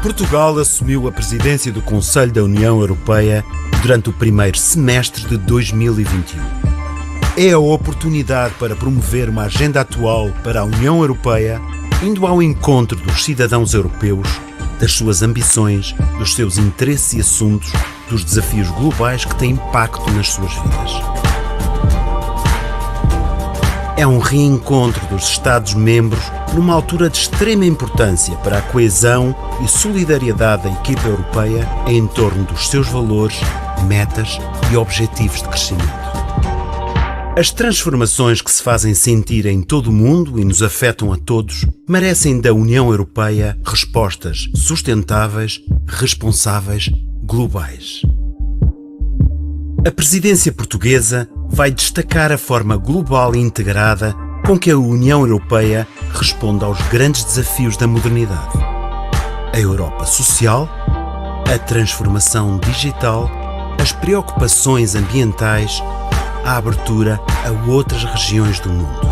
Portugal assumiu a presidência do Conselho da União Europeia durante o primeiro semestre de 2021. É a oportunidade para promover uma agenda atual para a União Europeia, indo ao encontro dos cidadãos europeus, das suas ambições, dos seus interesses e assuntos, dos desafios globais que têm impacto nas suas vidas. É um reencontro dos Estados-membros numa altura de extrema importância para a coesão e solidariedade da equipa europeia em torno dos seus valores, metas e objetivos de crescimento. As transformações que se fazem sentir em todo o mundo e nos afetam a todos merecem da União Europeia respostas sustentáveis, responsáveis, globais. A presidência portuguesa vai destacar a forma global e integrada com que a União Europeia responde aos grandes desafios da modernidade. A Europa social, a transformação digital, as preocupações ambientais, a abertura a outras regiões do mundo.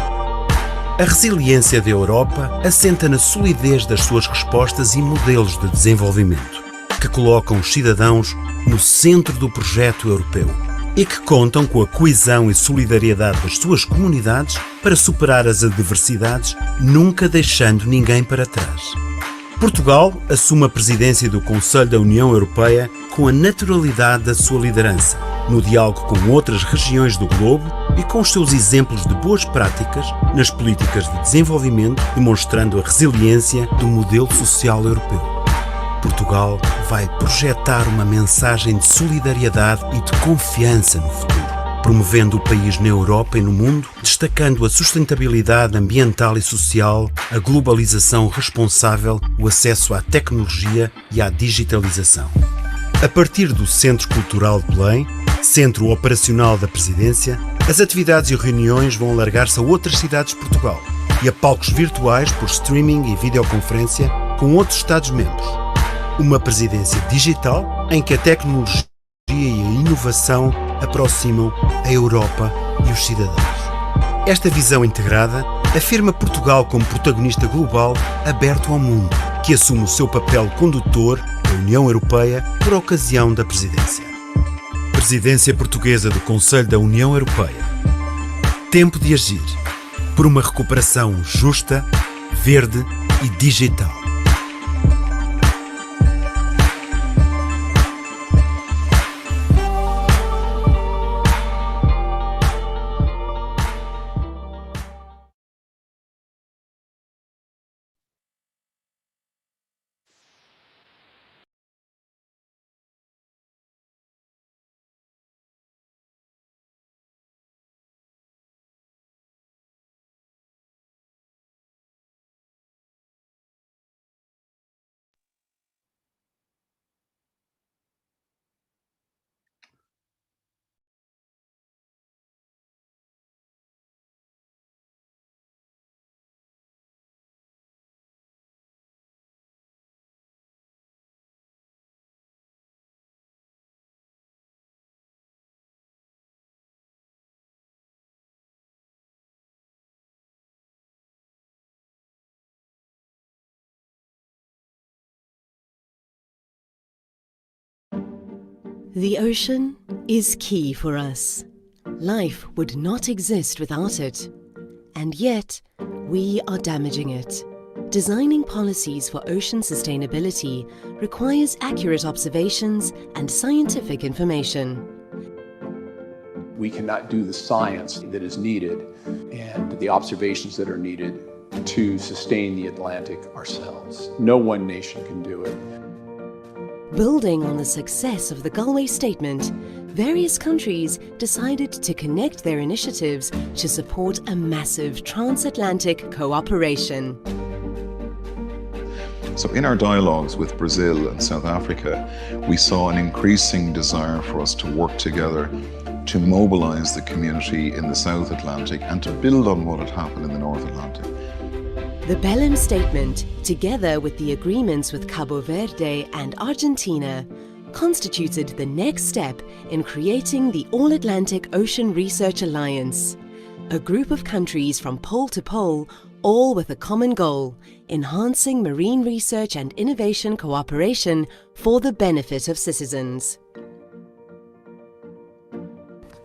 A resiliência da Europa assenta na solidez das suas respostas e modelos de desenvolvimento, que colocam os cidadãos no centro do projeto europeu e que contam com a coesão e solidariedade das suas comunidades para superar as adversidades, nunca deixando ninguém para trás. Portugal assume a presidência do Conselho da União Europeia com a naturalidade da sua liderança, no diálogo com outras regiões do globo e com os seus exemplos de boas práticas nas políticas de desenvolvimento, demonstrando a resiliência do modelo social europeu. Portugal vai projetar uma mensagem de solidariedade e de confiança no futuro, promovendo o país na Europa e no mundo, destacando a sustentabilidade ambiental e social, a globalização responsável, o acesso à tecnologia e à digitalização. A partir do Centro Cultural de Belém, centro operacional da Presidência, as atividades e reuniões vão alargar-se a outras cidades de Portugal e a palcos virtuais por streaming e videoconferência com outros Estados-membros. Uma presidência digital em que a tecnologia e a inovação aproximam a Europa e os cidadãos. Esta visão integrada afirma Portugal como protagonista global aberto ao mundo, que assume o seu papel condutor da União Europeia por ocasião da presidência. Presidência portuguesa do Conselho da União Europeia. Tempo de agir por uma recuperação justa, verde e digital. The ocean is key for us. Life would not exist without it. And yet, we are damaging it. Designing policies for ocean sustainability requires accurate observations and scientific information. We cannot do the science that is needed and the observations that are needed to sustain the Atlantic ourselves. No one nation can do it. Building on the success of the Galway Statement, various countries decided to connect their initiatives to support a massive transatlantic cooperation. So in our dialogues with Brazil and South Africa, we saw an increasing desire for us to work together to mobilise the community in the South Atlantic and to build on what had happened in the North Atlantic. The Belém Statement, together with the agreements with Cabo Verde and Argentina, constituted the next step in creating the All-Atlantic Ocean Research Alliance, a group of countries from pole to pole, all with a common goal: enhancing marine research and innovation cooperation for the benefit of citizens.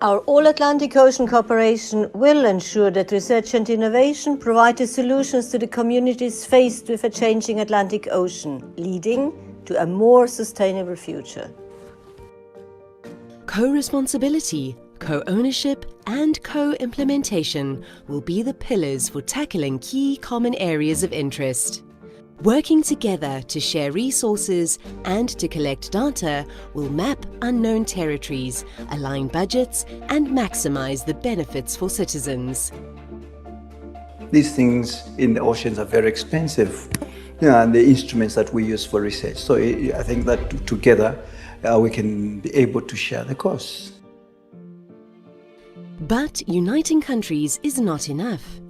Our All-Atlantic Ocean Cooperation will ensure that research and innovation provide solutions to the communities faced with a changing Atlantic Ocean, leading to a more sustainable future. Co-responsibility, co-ownership and co-implementation will be the pillars for tackling key common areas of interest. Working together to share resources and to collect data will map unknown territories, align budgets and maximize the benefits for citizens. These things in the oceans are very expensive, and the instruments that we use for research. So I think that together we can be able to share the costs. But uniting countries is not enough.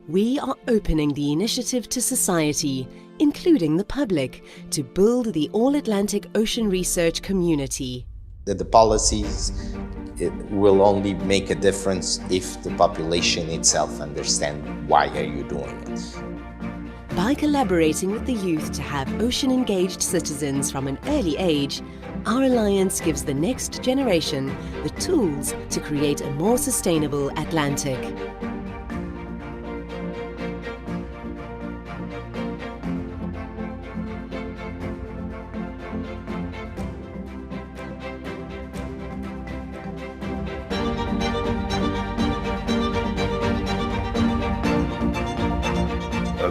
We are opening the initiative to society, including the public, to build the All-Atlantic Ocean Research community. The policies will only make a difference if the population itself understands why are you doing it. By collaborating with the youth to have ocean-engaged citizens from an early age, our alliance gives the next generation the tools to create a more sustainable Atlantic.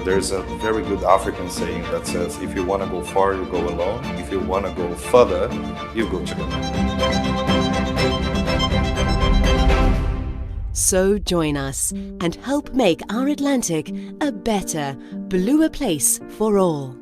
There's a very good African saying that says, if you want to go far, you go alone. If you want to go further, you go together. So join us and help make our Atlantic a better, bluer place for all.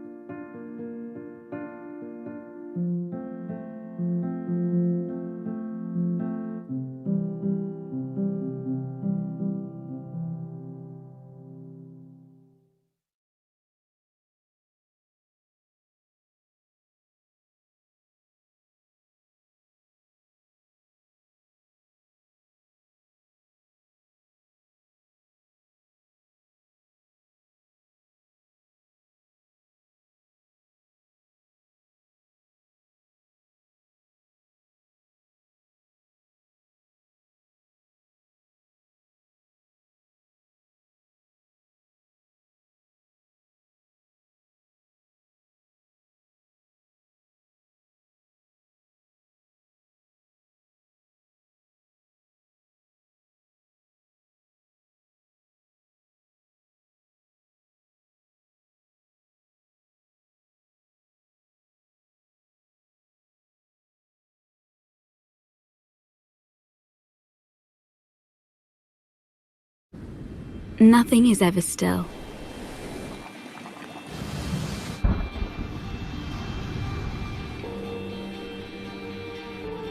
Nothing is ever still.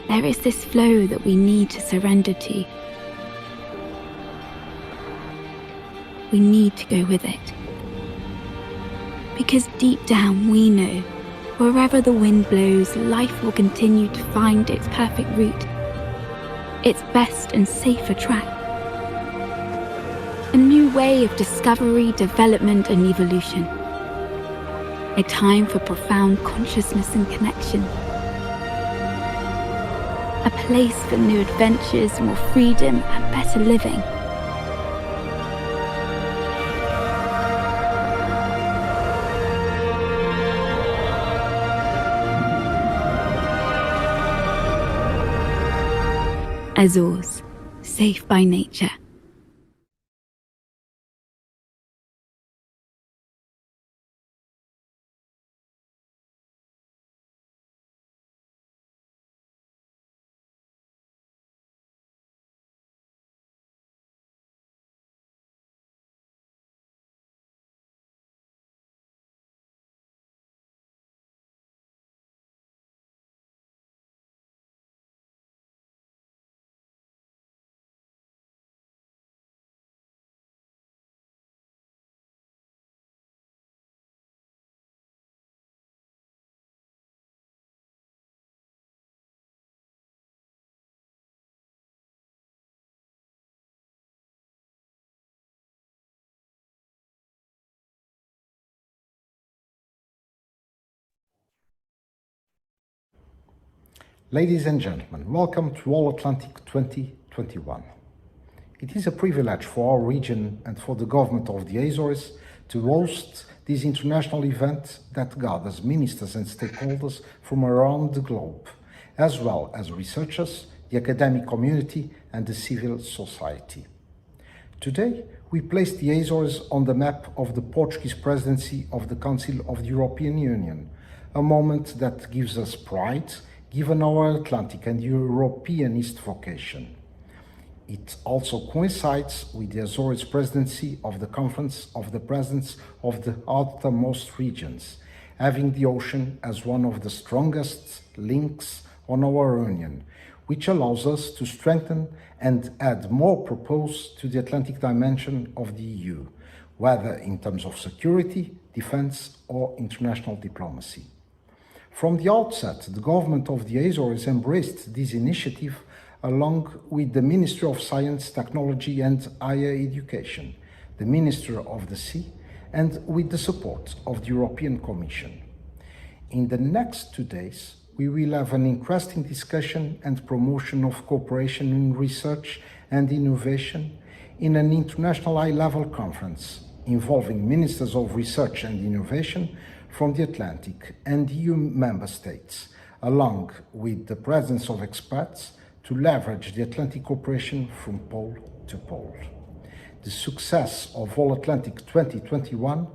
There is this flow that we need to surrender to. We need to go with it. Because deep down we know, wherever the wind blows, life will continue to find its perfect route, its best and safer track. A new way of discovery, development and evolution. A time for profound consciousness and connection. A place for new adventures, more freedom and better living. Azores, safe by nature. Ladies and gentlemen, welcome to All-Atlantic 2021. It is a privilege for our region and for the government of the Azores to host this international event that gathers ministers and stakeholders from around the globe, as well as researchers, the academic community and the civil society. Today, we place the Azores on the map of the Portuguese presidency of the Council of the European Union, a moment that gives us pride given our Atlantic and Europeanist vocation. It also coincides with the Azores presidency of the Conference of the Presidents of the outermost regions, having the ocean as one of the strongest links on our Union, which allows us to strengthen and add more purpose to the Atlantic dimension of the EU, whether in terms of security, defense, or international diplomacy. From the outset, the government of the Azores embraced this initiative along with the Ministry of Science, Technology and Higher Education, the Ministry of the Sea, and with the support of the European Commission. In the next 2 days, we will have an interesting discussion and promotion of cooperation in research and innovation in an international high-level conference involving ministers of research and innovation from the Atlantic and EU member states, along with the presence of experts to leverage the Atlantic cooperation from pole to pole. The success of All-Atlantic 2021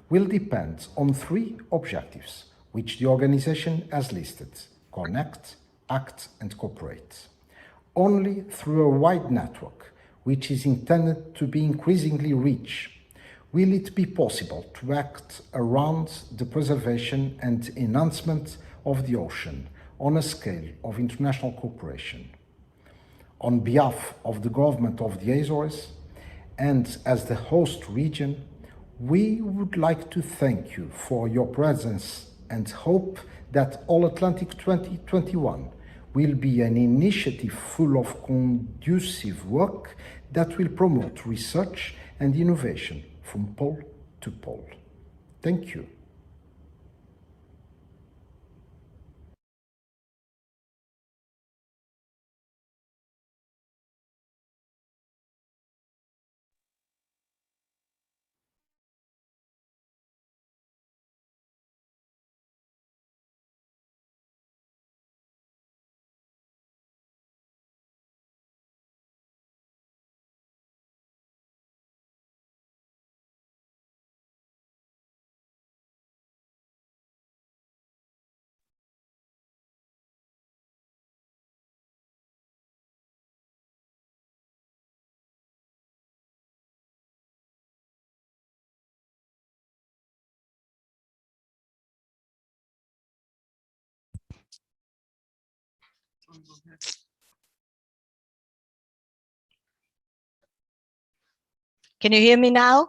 will depend on 3 objectives, which the organization has listed: connect, act and cooperate. Only through a wide network, which is intended to be increasingly rich, will it be possible to act around the preservation and enhancement of the ocean on a scale of international cooperation. On behalf of the government of the Azores and as the host region, we would like to thank you for your presence and hope that All-Atlantic 2021 will be an initiative full of conducive work that will promote research and innovation from pole to pole. Thank you. Can you hear me now?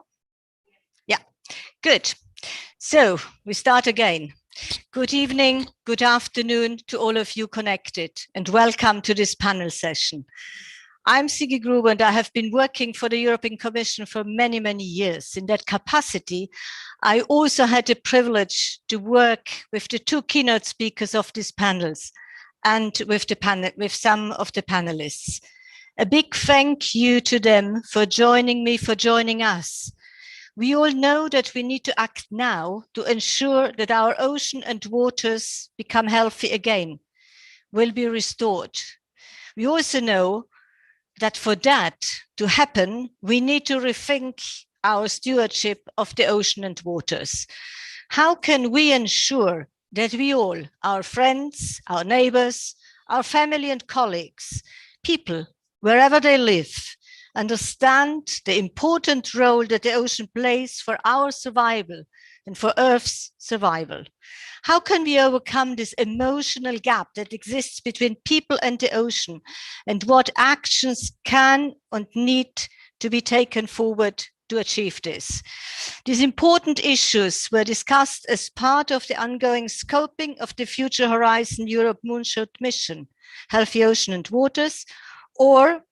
Yeah, good. So we start again. Good evening, good afternoon to all of you connected, and welcome to this panel session. I'm Sigrid Gruber, and I have been working for the European Commission for many, many years. In that capacity, I also had the privilege to work with the two keynote speakers of these panels and with some of the panelists. A big thank you to them for joining me, for joining us. We all know that we need to act now to ensure that our ocean and waters become healthy again, will be restored. We also know that for that to happen, we need to rethink our stewardship of the ocean and waters. How can we ensure that we all, our friends, our neighbors, our family and colleagues, people, wherever they live, understand the important role that the ocean plays for our survival and for Earth's survival? How can we overcome this emotional gap that exists between people and the ocean, and what actions can and need to be taken forward to achieve this? These important issues were discussed as part of the ongoing scoping of the Future Horizon Europe Moonshot mission, Healthy Ocean and Waters, or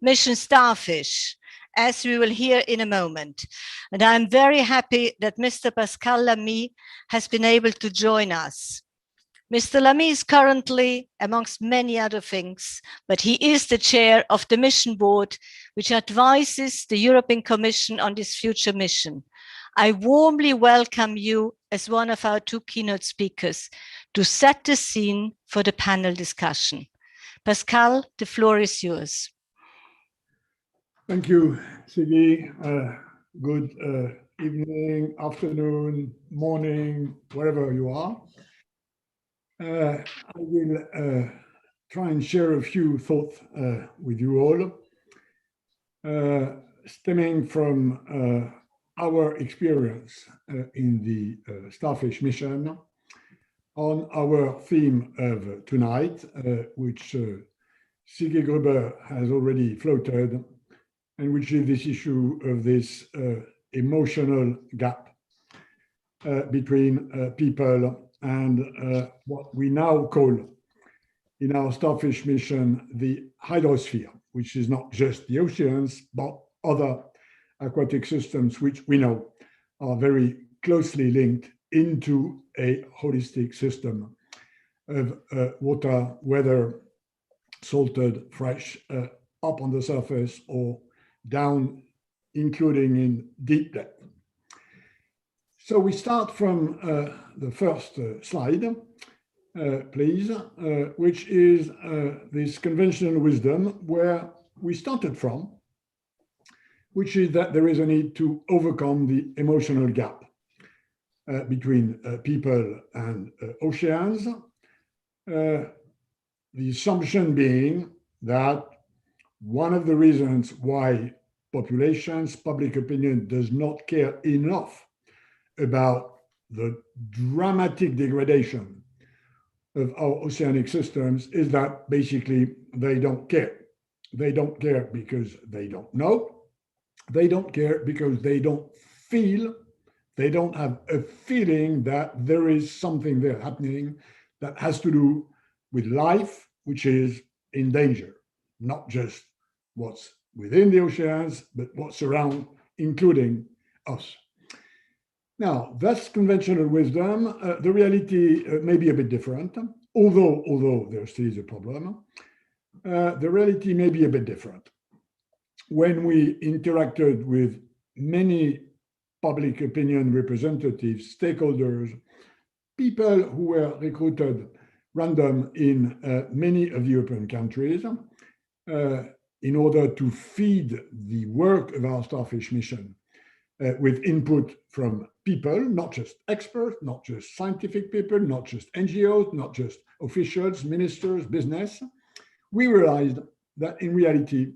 Mission Starfish, as we will hear in a moment. And I'm very happy that Mr. Pascal Lamy has been able to join us. Mr. Lamy is currently, amongst many other things, but he is the chair of the mission board, which advises the European Commission on this future mission. I warmly welcome you as one of our two keynote speakers to set the scene for the panel discussion. Pascal, the floor is yours. Thank you, Siggy. Good evening, afternoon, morning, wherever you are. I will try and share a few thoughts with you all, stemming from our experience in the Starfish mission on our theme of tonight, which Siggy Gruber has already floated, and which is this issue of this emotional gap between people and what we now call in our Starfish mission the hydrosphere, which is not just the oceans, but other aquatic systems which we know are very closely linked into a holistic system of water, whether salted, fresh, up on the surface or down, including in deep depth. So we start from the first slide, please, which is this conventional wisdom where we started from, which is that there is a need to overcome the emotional gap between people and oceans. The assumption being that one of the reasons why populations, public opinion does not care enough about the dramatic degradation of our oceanic systems is that basically they don't care. They don't care because they don't know. They don't care because they don't feel. They don't have a feeling that there is something there happening that has to do with life, which is in danger, not just what's within the oceans, but what's around, including us. Now, that's conventional wisdom. The reality may be a bit different, although there still is a problem. The reality may be a bit different. When we interacted with many public opinion representatives, stakeholders, people who were recruited random in many of the European countries, in order to feed the work of our Starfish mission with input from people, not just experts, not just scientific people, not just NGOs, not just officials, ministers, business, we realized that in reality,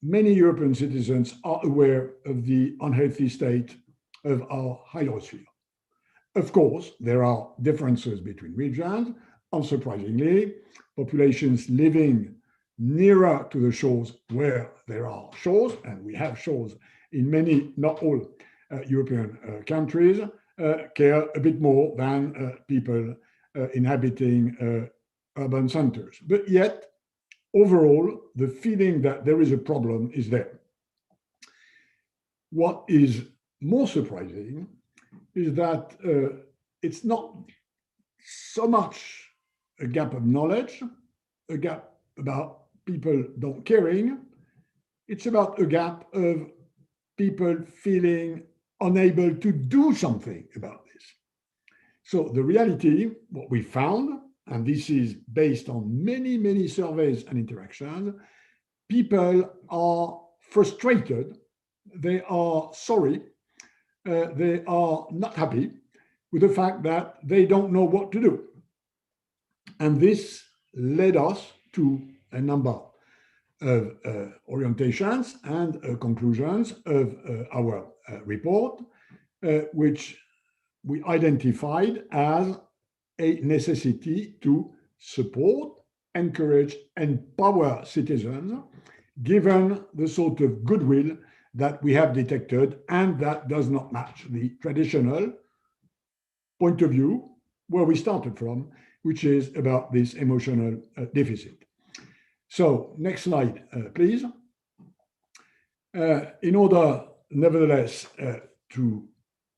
many European citizens are aware of the unhealthy state of our hydrosphere. Of course, there are differences between regions, unsurprisingly, populations living nearer to the shores where there are shores, and we have shores in many, not all, European countries, care a bit more than people inhabiting urban centers. But yet, overall, the feeling that there is a problem is there. What is more surprising is that it's not so much a gap of knowledge, a gap about people don't caring, it's about a gap of people feeling unable to do something about this. So the reality, what we found, and this is based on many, many surveys and interactions, people are frustrated, they are sorry, they are not happy with the fact that they don't know what to do. And this led us to a number of orientations and conclusions of our report, which we identified as a necessity to support, encourage, empower citizens, given the sort of goodwill that we have detected and that does not match the traditional point of view where we started from, which is about this emotional deficit. So next slide, please. In order, nevertheless, to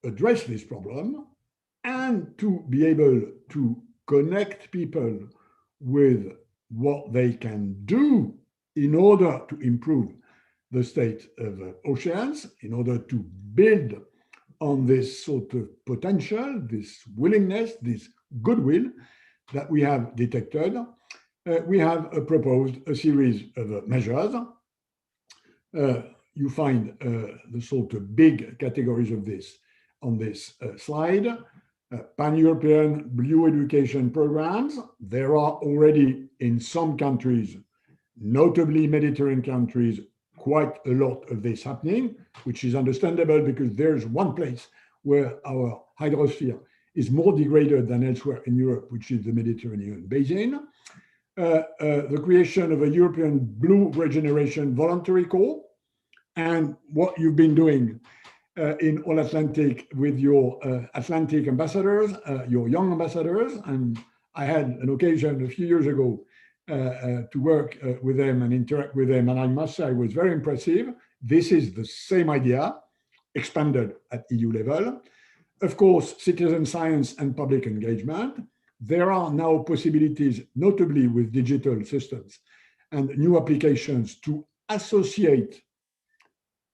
address this problem and to be able to connect people with what they can do in order to improve the state of oceans, in order to build on this sort of potential, this willingness, this goodwill that we have detected, we have proposed a series of measures. You find the sort of big categories of this on this slide. Pan-European blue education programs. There are already in some countries, notably Mediterranean countries, quite a lot of this happening, which is understandable because there's one place where our hydrosphere is more degraded than elsewhere in Europe, which is the Mediterranean basin. The creation of a European Blue Regeneration Voluntary Corps, and what you've been doing in All-Atlantic with your Atlantic ambassadors, your young ambassadors. And I had an occasion a few years ago to work with them and interact with them. And I must say, it was very impressive. This is the same idea, expanded at EU level. Of course, citizen science and public engagement. There are now possibilities, notably with digital systems and new applications, to associate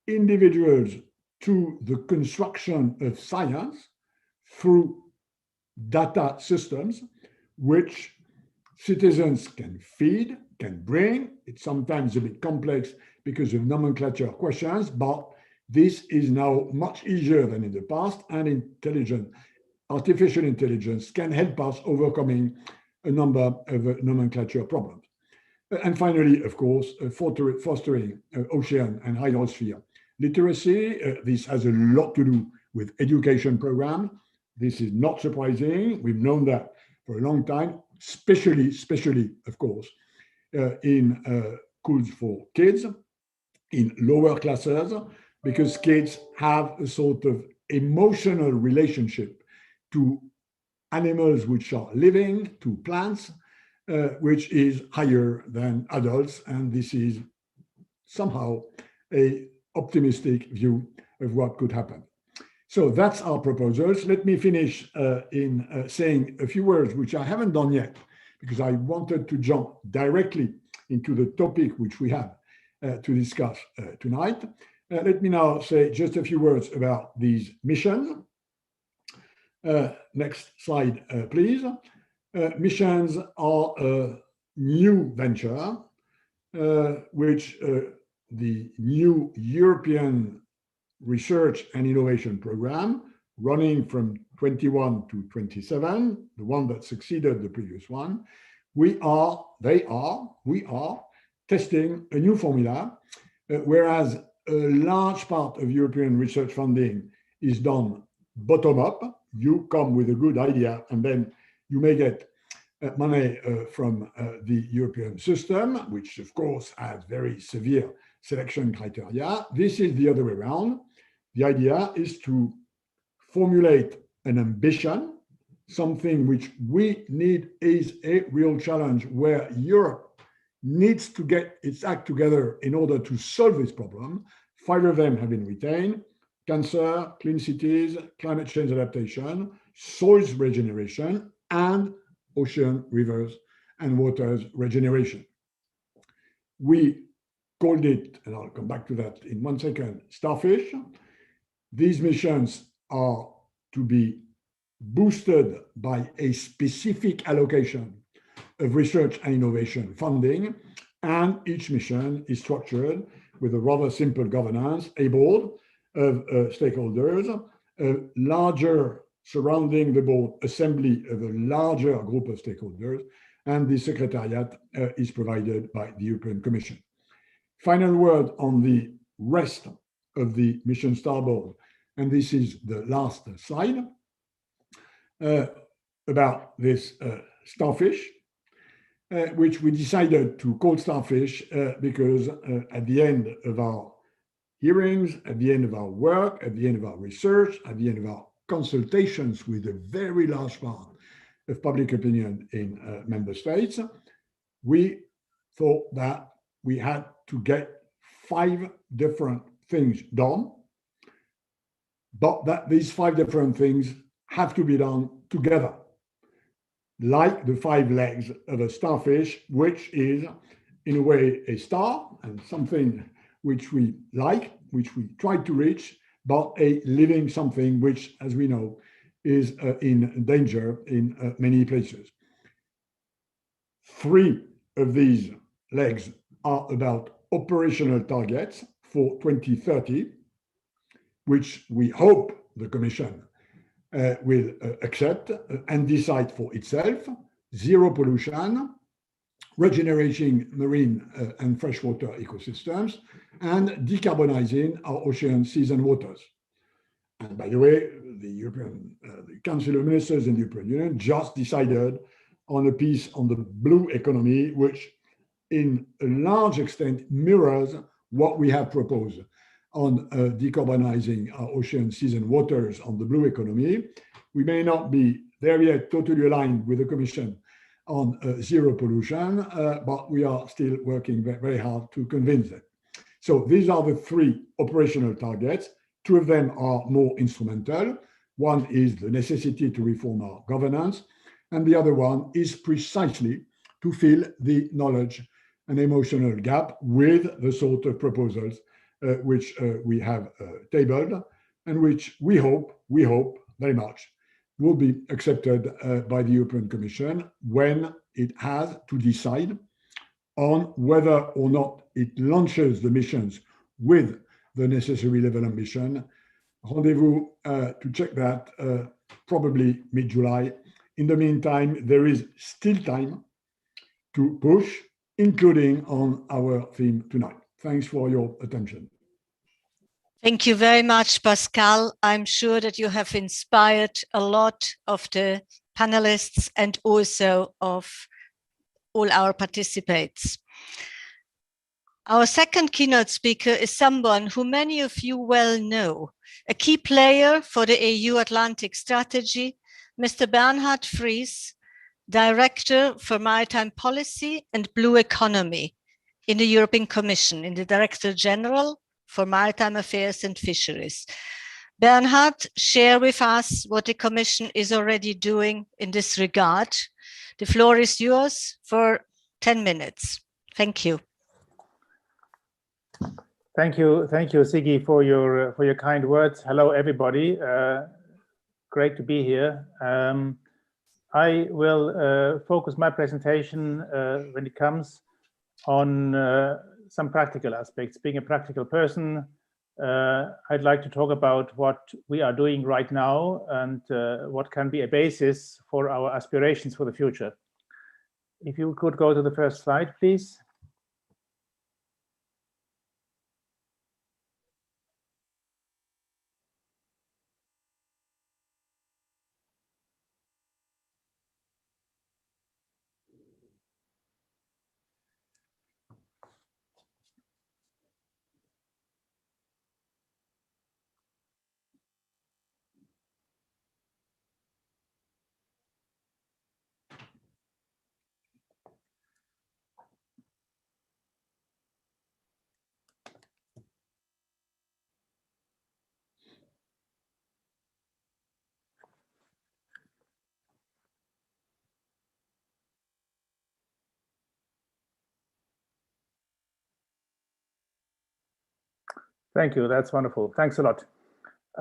individuals to the construction of science through data systems, which citizens can feed, can bring. It's sometimes a bit complex because of nomenclature questions, but this is now much easier than in the past, and artificial intelligence can help us overcoming a number of nomenclature problems. And finally, of course, fostering ocean and hydrosphere literacy. This has a lot to do with education programs. This is not surprising. We've known that for a long time, especially, of course, in schools for kids, in lower classes, because kids have a sort of emotional relationship to animals which are living, to plants, which is higher than adults. And this is somehow an optimistic view of what could happen. So that's our proposals. Let me finish in saying a few words, which I haven't done yet, because I wanted to jump directly into the topic which we have to discuss tonight. Let me now say just a few words about these missions. Next slide, please. Missions are a new venture, which the new European Research and Innovation Program, running from 21 to 27, the one that succeeded the previous one, we are testing a new formula, whereas a large part of European research funding is done bottom up. You come with a good idea, and then you may get money from the European system, which of course has very severe selection criteria. This is the other way around. The idea is to formulate an ambition, something which we need is a real challenge where Europe needs to get its act together in order to solve this problem. 5 of them have been retained: cancer, clean cities, climate change adaptation, soils regeneration, and ocean, rivers, and waters regeneration. We called it, and I'll come back to that in 1 second, Starfish. These missions are to be boosted by a specific allocation of research and innovation funding, and each mission is structured with a rather simple governance, a board of stakeholders, a larger surrounding the board assembly of a larger group of stakeholders, and the secretariat is provided by the European Commission. Final word on the rest of the mission starboard, and this is the last slide, about this Starfish, which we decided to call Starfish because at the end of our hearings, at the end of our work, at the end of our research, at the end of our consultations with a very large part of public opinion in member states, we thought that we had to get 5 different things done, but that these 5 different things have to be done together, like the 5 legs of a starfish, which is in a way a star and something which we like, which we try to reach, but a living something which, as we know, is in danger in many places. 3 of these legs are about operational targets for 2030, which we hope the Commission will accept and decide for itself: zero pollution, regenerating marine and freshwater ecosystems, and decarbonizing our ocean, seas, and waters. And by the way, the Council of Ministers in the European Union just decided on a piece on the blue economy, which in a large extent mirrors what we have proposed on decarbonizing our ocean, seas, and waters on the blue economy. We may not be there yet totally aligned with the Commission on zero pollution, but we are still working very hard to convince them. So these are the 3 operational targets. 2 of them are more instrumental. One is the necessity to reform our governance, and the other one is precisely to fill the knowledge and emotional gap with the sort of proposals which we have tabled, and which we hope very much will be accepted by the European Commission when it has to decide on whether or not it launches the missions with the necessary level of ambition. Rendezvous to check that probably mid-July. In the meantime, there is still time to push, including on our theme tonight. Thanks for your attention. Thank you very much, Pascal. I'm sure that you have inspired a lot of the panelists and also of all our participants. Our second keynote speaker is someone who many of you well know, a key player for the EU Atlantic strategy, Mr. Bernhard Fries, Director for Maritime Policy and Blue Economy in the European Commission, in the Director General for Maritime Affairs and Fisheries. Bernhard, share with us what the Commission is already doing in this regard. The floor is yours for 10 minutes. Thank you. Thank you, Siggy, for your kind words. Hello, everybody. Great to be here. I will focus my presentation when it comes on some practical aspects. Being a practical person, I'd like to talk about what we are doing right now and what can be a basis for our aspirations for the future. If you could go to the first slide, please. Thank you. That's wonderful. Thanks a lot.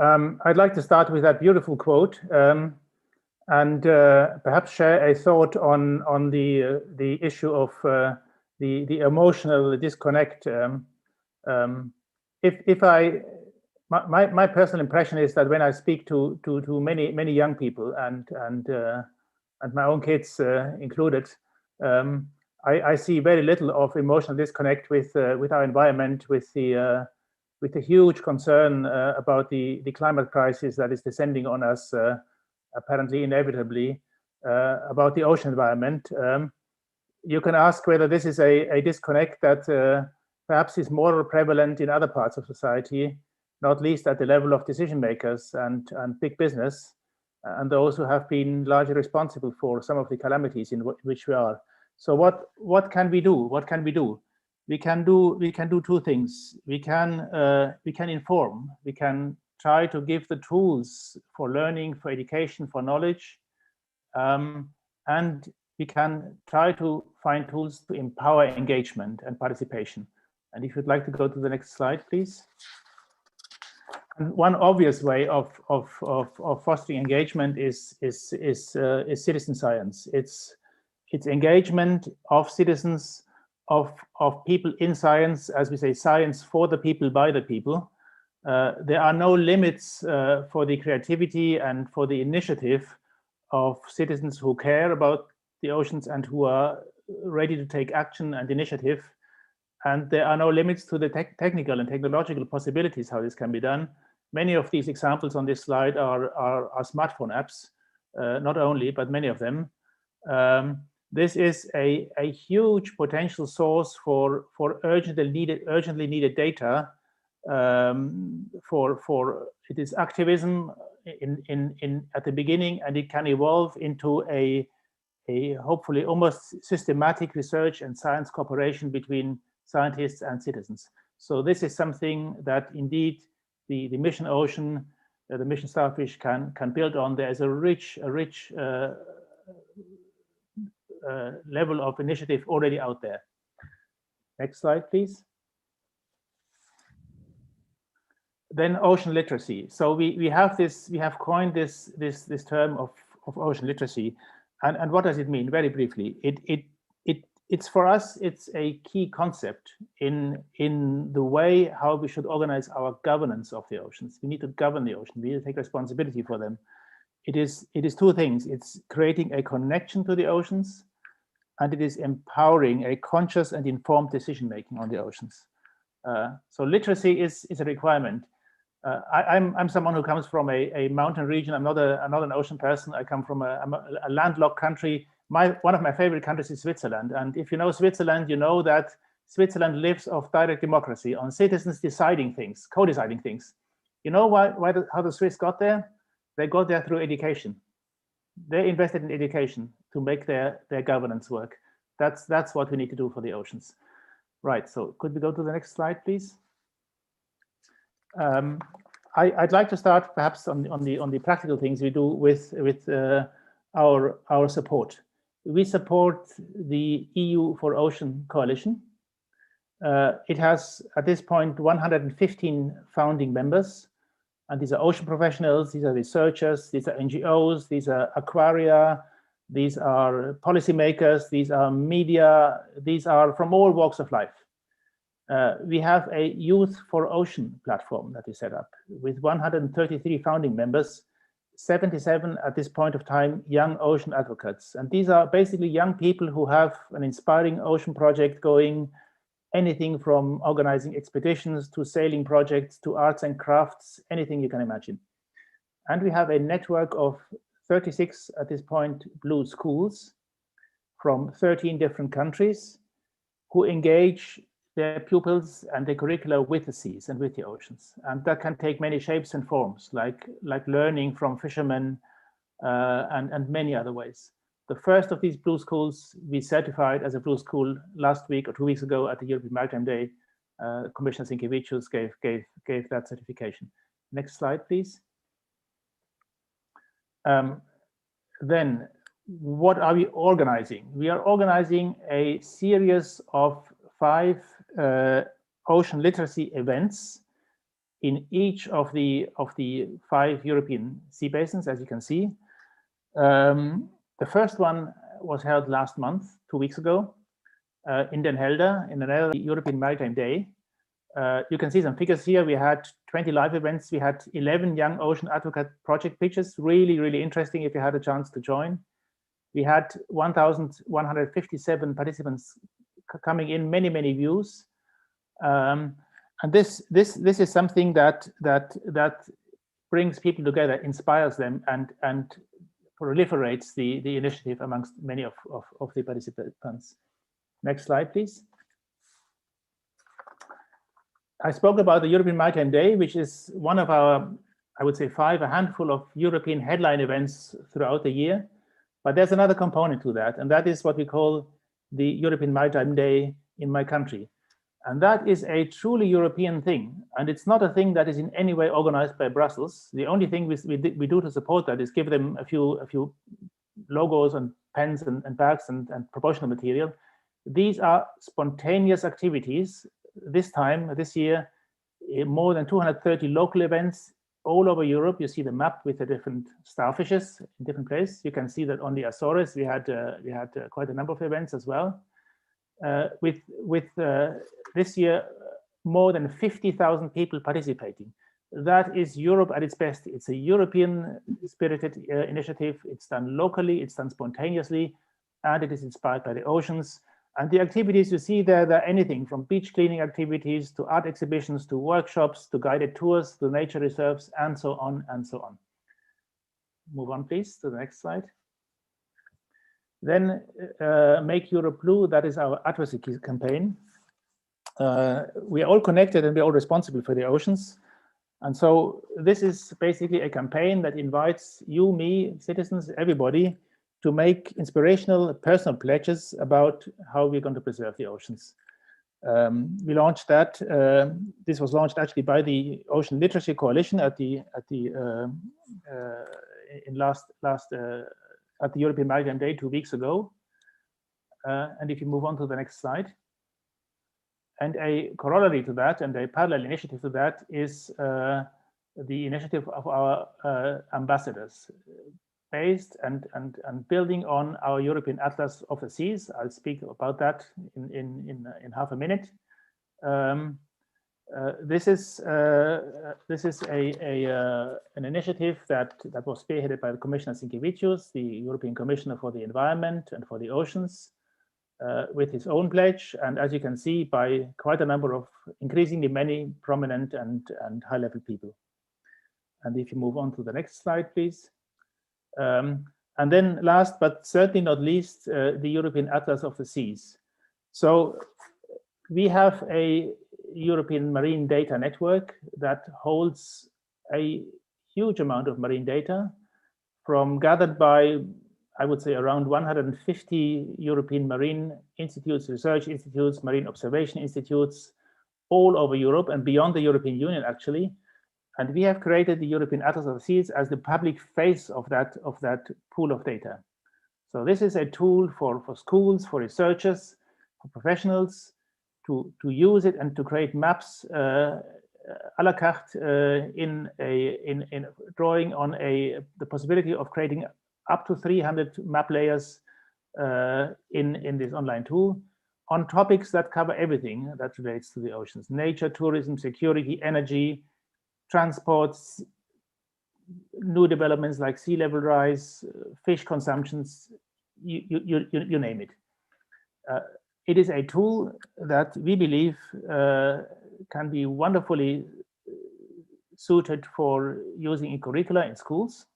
I'd like to start with that beautiful quote and perhaps share a thought on the issue of the emotional disconnect. My personal impression is that when I speak to many young people and my own kids included, I see very little of emotional disconnect with our environment, with the huge concern about the climate crisis that is descending on us, apparently inevitably, about the ocean environment. You can ask whether this is a disconnect that perhaps is more prevalent in other parts of society, not least at the level of decision makers and big business, and those who have been largely responsible for some of the calamities in which we are. So what can we do? What can we do? We can do two things. We can inform. We can try to give the tools for learning, for education, for knowledge, and we can try to find tools to empower engagement and participation. And if you'd like to go to the next slide, please. And one obvious way of fostering engagement is citizen science. It's engagement of citizens, of people in science, as we say, science for the people, by the people. There are no limits for the creativity and for the initiative of citizens who care about the oceans and who are ready to take action and initiative. And there are no limits to the technical and technological possibilities how this can be done. Many of these examples on this slide are smartphone apps, not only, but many of them. This is a huge potential source for urgently needed data. It is activism at the beginning, and it can evolve into a hopefully almost systematic research and science cooperation between scientists and citizens. So this is something that indeed the mission Ocean, the mission Starfish can build on. There is a rich level of initiative already out there. Next slide, please. Then ocean literacy. So we have coined this term of ocean literacy, and what does it mean? Very briefly, it's for us, it's a key concept in the way how we should organize our governance of the oceans. We need to govern the ocean. We need to take responsibility for them. It is two things. It's creating a connection to the oceans, and it is empowering a conscious and informed decision making on the oceans. So literacy is a requirement. I'm someone who comes from a mountain region. I'm not an ocean person. I come from a landlocked country. One of my favorite countries is Switzerland. And if you know Switzerland, you know that Switzerland lives off direct democracy, on citizens deciding things, co-deciding things. You know how the Swiss got there? They got there through education. They invested in education to make their governance work. That's what we need to do for the oceans. Right, so could we go to the next slide, please? I'd like to start perhaps on the practical things we do with our support. We support the EU for Ocean Coalition. It has, at this point, 115 founding members. And these are ocean professionals, these are researchers, these are NGOs, these are aquaria, these are policymakers, these are media, these are from all walks of life. We have a Youth for Ocean platform that is set up with 133 founding members, 77 at this point of time young ocean advocates. And these are basically young people who have an inspiring ocean project going, anything from organizing expeditions to sailing projects to arts and crafts, anything you can imagine. And we have a network of 36 at this point blue schools from 13 different countries who engage their pupils and their curricula with the seas and with the oceans. And that can take many shapes and forms, like learning from fishermen and many other ways. The first of these blue schools we certified as a blue school last week or 2 weeks ago at the European Maritime Day. Commissioner Sinkevicius gave that certification. Next slide, please. Then what are we organizing? We are organizing a series of 5 ocean literacy events in each of the 5 European sea basins, as you can see. The first one was held last month, 2 weeks ago, in Den Helder, in another European Maritime Day. You can see some figures here. We had 20 live events. We had 11 young ocean advocate project pitches. Really, really interesting if you had a chance to join. We had 1,157 participants coming in, many, many views. And this is something that brings people together, inspires them, and proliferates the initiative amongst many of the participants. Next slide, please. I spoke about the European Maritime Day, which is one of our, I would say, a handful of European headline events throughout the year. But there's another component to that, and that is what we call the European Maritime Day in my country. And that is a truly European thing. And it's not a thing that is in any way organized by Brussels. The only thing we do to support that is give them a few logos and pens and bags and promotional material. These are spontaneous activities. This year, more than 230 local events all over Europe. You see the map with the different starfishes in different places. You can see that on the Azores, we had quite a number of events as well. With this year, more than 50,000 people participating. That is Europe at its best. It's a European spirited initiative. It's done locally, it's done spontaneously, and it is inspired by the oceans. And the activities you see there, they're anything from beach cleaning activities to art exhibitions, to workshops, to guided tours, to nature reserves, and so on and so on. Move on, please, to the next slide. Then Make Europe Blue, that is our advocacy campaign. We are all connected and we're all responsible for the oceans. And so this is basically a campaign that invites you, me, citizens, everybody, to make inspirational personal pledges about how we're going to preserve the oceans. We launched that. This was launched actually by the Ocean Literacy Coalition at the European Maritime Day 2 weeks ago. And if you move on to the next slide. And a corollary to that, and a parallel initiative to that, is the initiative of our ambassadors, based and building on our European Atlas of the Seas. I'll speak about that in half a minute. This is an initiative that was spearheaded by the Commissioner Sinkevicius, the European Commissioner for the Environment and for the Oceans, with his own pledge, and as you can see, by quite a number of increasingly many prominent and high-level people. And if you move on to the next slide, please. And then last, but certainly not least, the European Atlas of the Seas. So we have a European marine data network that holds a huge amount of marine data gathered by, I would say, around 150 European marine institutes, research institutes, marine observation institutes, all over Europe and beyond the European Union, actually. And we have created the European Atlas of the Seas as the public face of that pool of data. So this is a tool for schools, for researchers, for professionals to use it and to create maps a la carte in drawing on the possibility of creating up to 300 map layers in this online tool on topics that cover everything that relates to the oceans: nature, tourism, security, energy, transports, new developments like sea level rise, fish consumptions, you name it. It is a tool that we believe can be wonderfully suited for using in curricula in schools.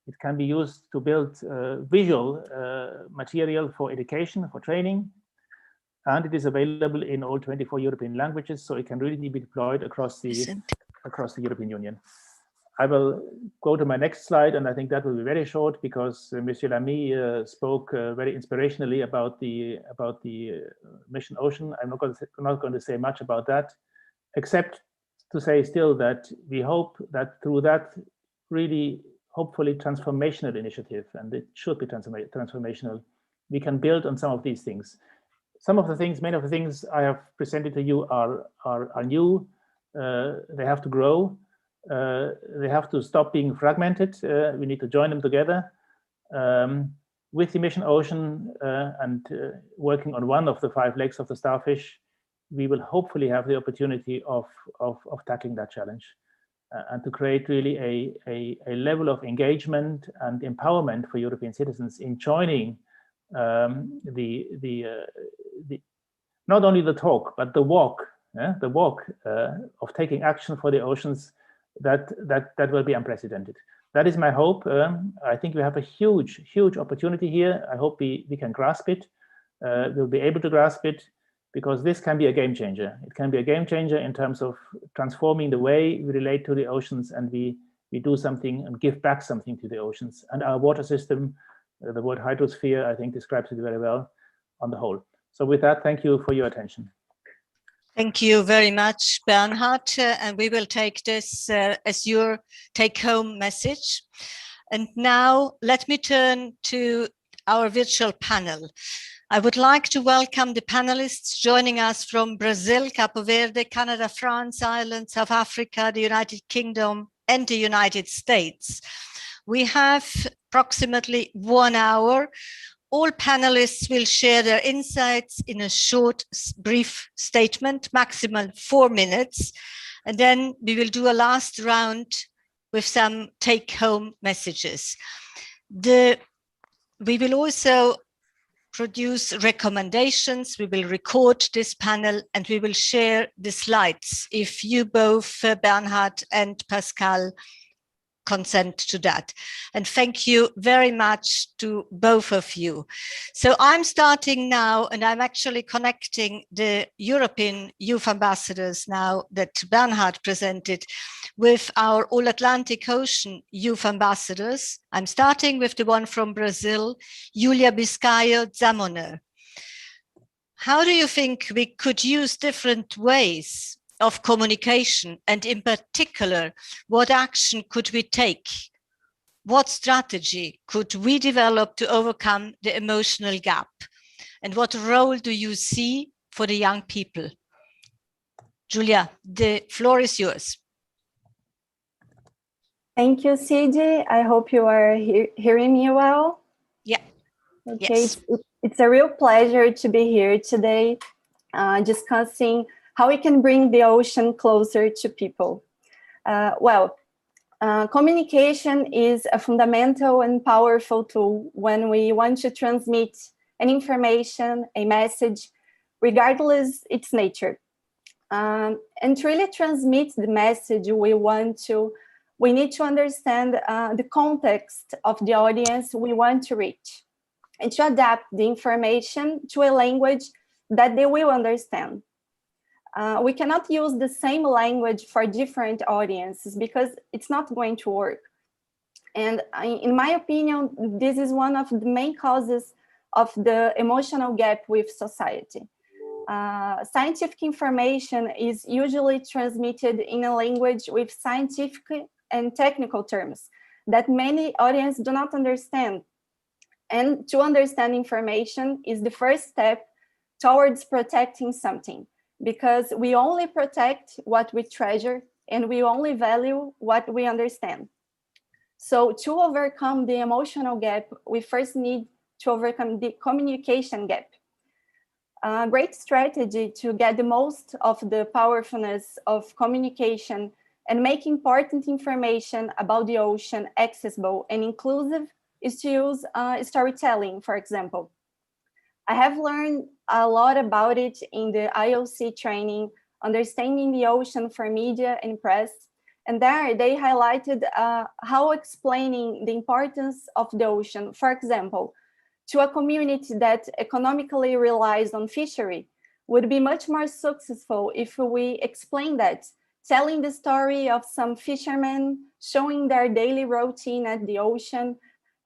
It can be used to build visual material for education, for training. And it is available in all 24 European languages, so it can really be deployed across the European Union. I will go to my next slide, and I think that will be very short because Monsieur Lamy spoke very inspirationally about the Mission Ocean. I'm not going to say much about that, except to say still that we hope that through that really, hopefully transformational initiative, and it should be transformational, we can build on some of these things. Some of the things, many of the things I have presented to you are new. they have to grow. They have to stop being fragmented. We need to join them together. With the mission ocean and working on one of the 5 legs of the Starfish, we will hopefully have the opportunity of tackling that challenge and to create really a level of engagement and empowerment for European citizens in joining not only the talk, but the walk, of taking action for the oceans that will be unprecedented. That is my hope. I think we have a huge opportunity here. I hope we can grasp it. We'll be able to grasp it, because this can be a game changer. It can be a game changer in terms of transforming the way we relate to the oceans, and we do something and give back something to the oceans. And our water system, the word hydrosphere, I think describes it very well on the whole. So with that, thank you for your attention. Thank you very much, Bernhard. And we will take this as your take-home message. And now let me turn to our virtual panel. I would like to welcome the panelists joining us from Brazil, Cape Verde, Canada, France, Ireland, South Africa, the United Kingdom, and the United States. We have approximately 1 hour. All panelists will share their insights in a short, brief statement, maximum 4 minutes. And then we will do a last round with some take-home messages. We will also produce recommendations. We will record this panel and we will share the slides if you both, Bernhard and Pascal, consent to that. And thank you very much to both of you. So I'm starting now, and I'm actually connecting the European youth ambassadors now that Bernhard presented with our All-Atlantic Ocean youth ambassadors. I'm starting with the one from Brazil, Julia Biscaio Zamoner. How do you think we could use different ways of communication, and in particular, what action could we take? What strategy could we develop to overcome the emotional gap? And what role do you see for the young people? Julia, the floor is yours. Thank you, Sigi. I hope you are hearing me well. Yeah. Okay. Yes. It's a real pleasure to be here today discussing how we can bring the ocean closer to people. Communication is a fundamental and powerful tool when we want to transmit an information, a message, regardless its nature. And to really transmit the message we need to understand the context of the audience we want to reach, and to adapt the information to a language that they will understand. We cannot use the same language for different audiences because it's not going to work. And in my opinion, this is one of the main causes of the emotional gap with society. Scientific information is usually transmitted in a language with scientific and technical terms that many audiences do not understand. And to understand information is the first step towards protecting something, because we only protect what we treasure and we only value what we understand. So to overcome the emotional gap, we first need to overcome the communication gap. A great strategy to get the most of the powerfulness of communication and make important information about the ocean accessible and inclusive is to use storytelling, for example. I have learned a lot about it in the IOC training, Understanding the Ocean for Media and Press. And there they highlighted how explaining the importance of the ocean, for example, to a community that economically relies on fishery would be much more successful if we explain that, telling the story of some fishermen, showing their daily routine at the ocean,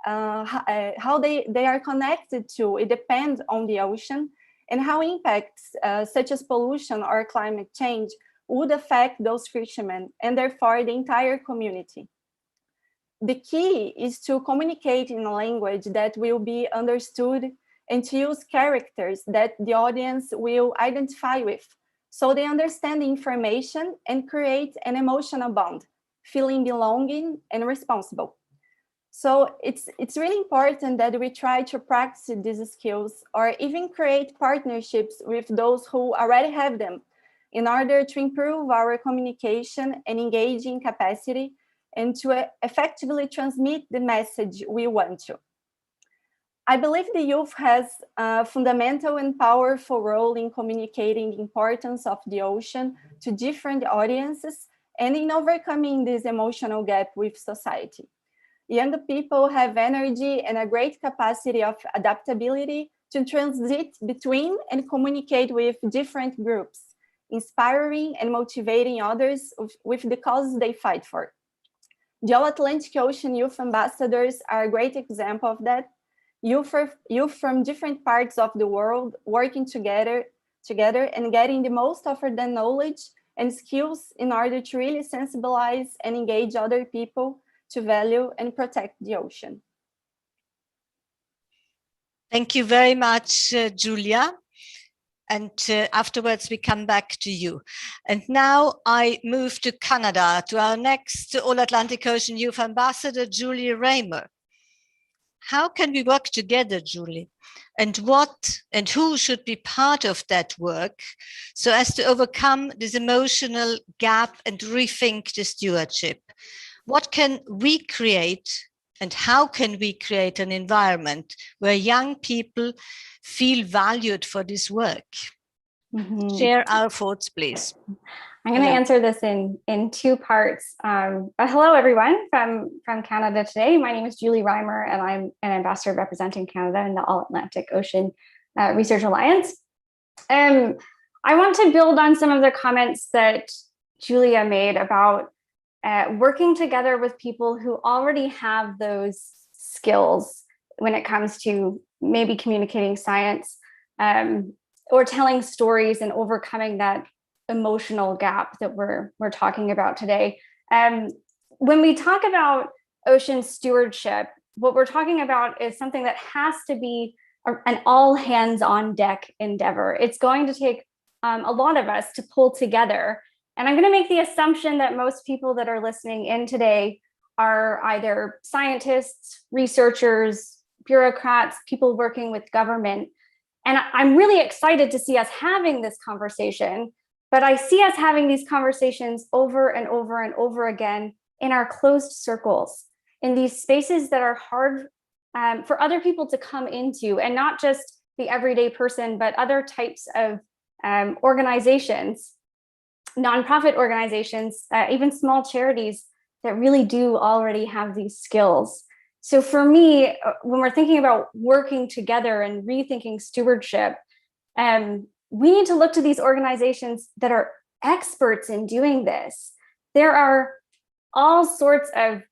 how they are connected to, it depends on the ocean, and how impacts such as pollution or climate change would affect those fishermen and therefore the entire community. The key is to communicate in a language that will be understood and to use characters that the audience will identify with, so they understand the information and create an emotional bond, feeling belonging and responsible. So it's really important that we try to practice these skills or even create partnerships with those who already have them in order to improve our communication and engaging capacity and to effectively transmit the message we want to. I believe the youth has a fundamental and powerful role in communicating the importance of the ocean to different audiences and in overcoming this emotional gap with society. Young people have energy and a great capacity of adaptability to transit between and communicate with different groups, inspiring and motivating others with the causes they fight for. The All-Atlantic Ocean Youth Ambassadors are a great example of that. Youth from different parts of the world working together and getting the most of their knowledge and skills in order to really sensibilize and engage other people to value and protect the ocean. Thank you very much, Julia. And afterwards we come back to you. And now I move to Canada, to our next All-Atlantic Ocean Youth Ambassador, Julie Raymer. How can we work together, Julie? And what and who should be part of that work so as to overcome this emotional gap and rethink the stewardship? What can we create and how can we create an environment where young people feel valued for this work? Share our thoughts, please. I'm going to answer this in two parts. Hello, everyone from Canada today. My name is Julie Reimer, and I'm an ambassador representing Canada in the All-Atlantic Ocean Research Alliance. I want to build on some of the comments that Julia made about working together with people who already have those skills when it comes to maybe communicating science or telling stories and overcoming that emotional gap that we're talking about today. When we talk about ocean stewardship, what we're talking about is something that has to be an all hands on deck endeavor. It's going to take a lot of us to pull together. And I'm going to make the assumption that most people that are listening in today are either scientists, researchers, bureaucrats, people working with government. And I'm really excited to see us having this conversation, but I see us having these conversations over and over and over again in our closed circles, in these spaces that are hard for other people to come into, and not just the everyday person, but other types of organizations, nonprofit organizations, even small charities that really do already have these skills. So for me, when we're thinking about working together and rethinking stewardship, we need to look to these organizations that are experts in doing this. There are all sorts of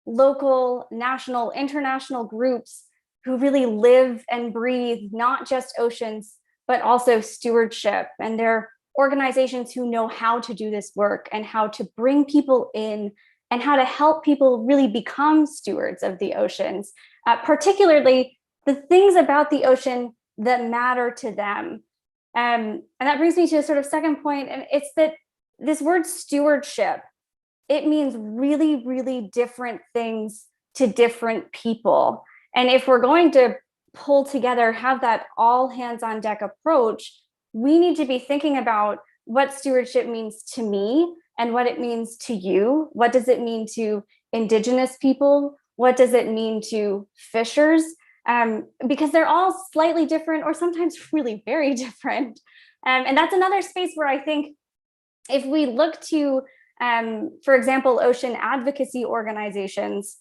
local, national, international groups who really live and breathe not just oceans, but also stewardship. And they're organizations who know how to do this work and how to bring people in and how to help people really become stewards of the oceans, particularly the things about the ocean that matter to them. And that brings me to a sort of second point, and it's that this word stewardship, it means really, really different things to different people. And if we're going to pull together, have that all hands on deck approach, we need to be thinking about what stewardship means to me and what it means to you. What does it mean to Indigenous people? What does it mean to fishers? Because they're all slightly different, or sometimes really very different. And that's another space where I think if we look to, for example, ocean advocacy organizations,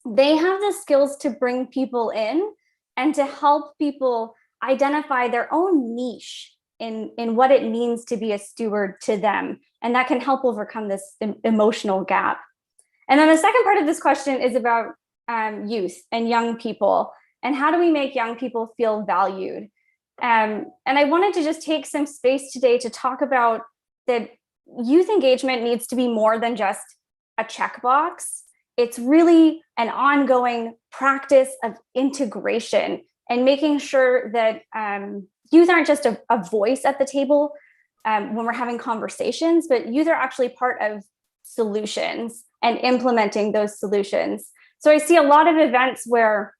they have the skills to bring people in and to help people identify their own niche in what it means to be a steward to them. And that can help overcome this emotional gap. And then the second part of this question is about youth and young people. And how do we make young people feel valued? And I wanted to just take some space today to talk about that youth engagement needs to be more than just a checkbox. It's really an ongoing practice of integration and making sure that youth aren't just a voice at the table, when we're having conversations, but youth are actually part of solutions and implementing those solutions. So I see a lot of events where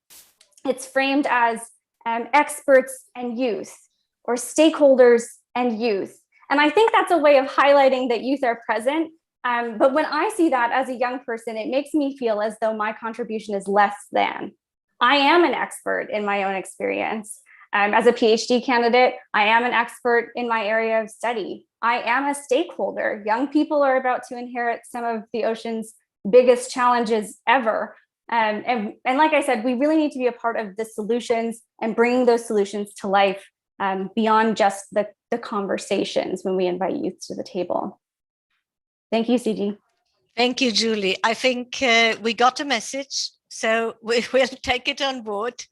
it's framed as experts and youth, or stakeholders and youth. And I think that's a way of highlighting that youth are present. But when I see that as a young person, it makes me feel as though my contribution is less than. I am an expert in my own experience. As a PhD candidate, I am an expert in my area of study. I am a stakeholder. Young people are about to inherit some of the ocean's biggest challenges ever. And like I said, we really need to be a part of the solutions and bringing those solutions to life beyond just the conversations when we invite youth to the table. Thank you, CG. Thank you, Julie. I think we got a message, so we will take it on board.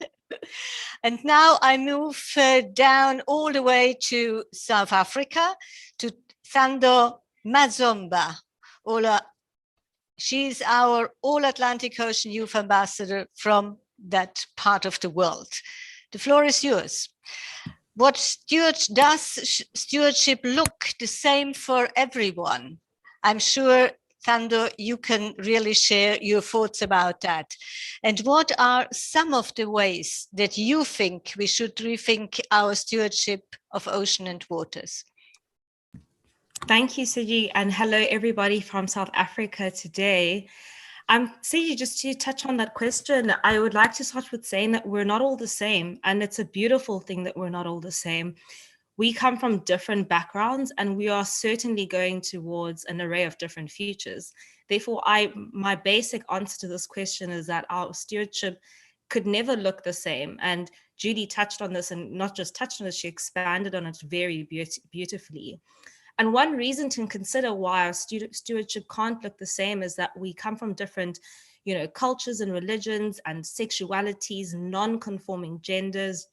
And now I move down all the way to South Africa, to Thando Mazomba. She's our All-Atlantic Ocean Youth Ambassador from that part of the world. The floor is yours. Does stewardship look the same for everyone? I'm sure, Thando, you can really share your thoughts about that. And what are some of the ways that you think we should rethink our stewardship of ocean and waters? Thank you, Sigi, and hello everybody from South Africa today. Sigi, just to touch on that question, I would like to start with saying that we're not all the same, and it's a beautiful thing that we're not all the same. We come from different backgrounds, and we are certainly going towards an array of different futures. Therefore, my basic answer to this question is that our stewardship could never look the same. And Judy touched on this, and not just touched on it, she expanded on it very beautifully. And one reason to consider why our stewardship can't look the same is that we come from different, cultures and religions and sexualities, non-conforming genders,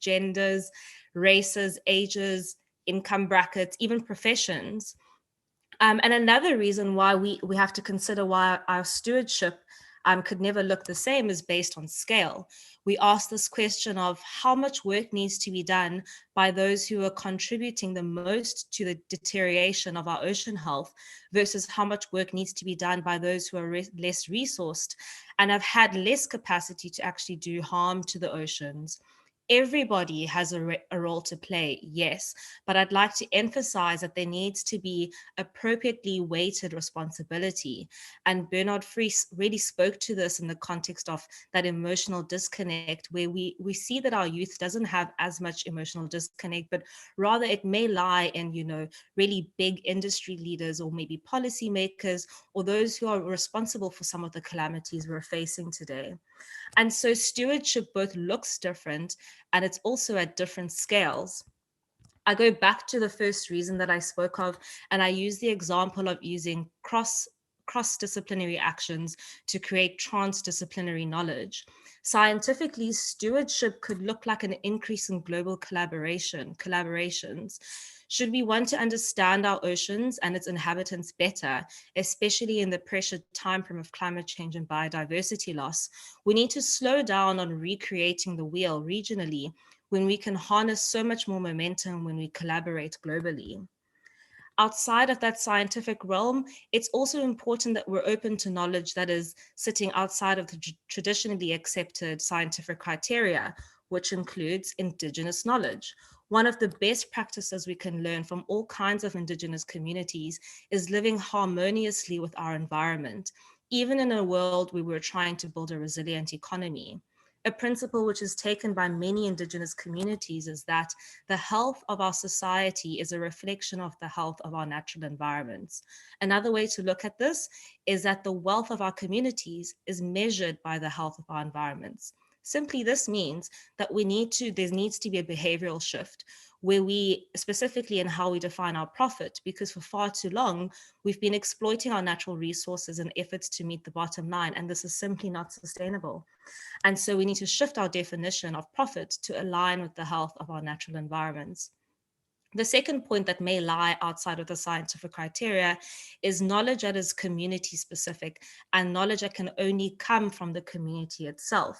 races, ages, income brackets, even professions. And another reason why we have to consider why our stewardship could never look the same is based on scale. We ask this question of how much work needs to be done by those who are contributing the most to the deterioration of our ocean health versus how much work needs to be done by those who are less resourced and have had less capacity to actually do harm to the oceans. Everybody has a role to play, yes, but I'd like to emphasize that there needs to be appropriately weighted responsibility. And Bernard Fries really spoke to this in the context of that emotional disconnect, where we see that our youth doesn't have as much emotional disconnect, but rather it may lie in, really big industry leaders or maybe policymakers or those who are responsible for some of the calamities we're facing today. And so stewardship both looks different and it's also at different scales. I go back to the first reason that I spoke of, and I use the example of using cross-disciplinary actions to create transdisciplinary knowledge. Scientifically, stewardship could look like an increase in global collaborations. Should we want to understand our oceans and its inhabitants better, especially in the pressured time frame of climate change and biodiversity loss, we need to slow down on recreating the wheel regionally when we can harness so much more momentum when we collaborate globally. Outside of that scientific realm, it's also important that we're open to knowledge that is sitting outside of the traditionally accepted scientific criteria, which includes Indigenous knowledge. One of the best practices we can learn from all kinds of Indigenous communities is living harmoniously with our environment, even in a world where we're trying to build a resilient economy. A principle which is taken by many Indigenous communities is that the health of our society is a reflection of the health of our natural environments. Another way to look at this is that the wealth of our communities is measured by the health of our environments. Simply, this means that there needs to be a behavioral shift where we, specifically in how we define our profit, because for far too long, we've been exploiting our natural resources in efforts to meet the bottom line, and this is simply not sustainable. And so we need to shift our definition of profit to align with the health of our natural environments. The second point that may lie outside of the scientific criteria is knowledge that is community specific and knowledge that can only come from the community itself.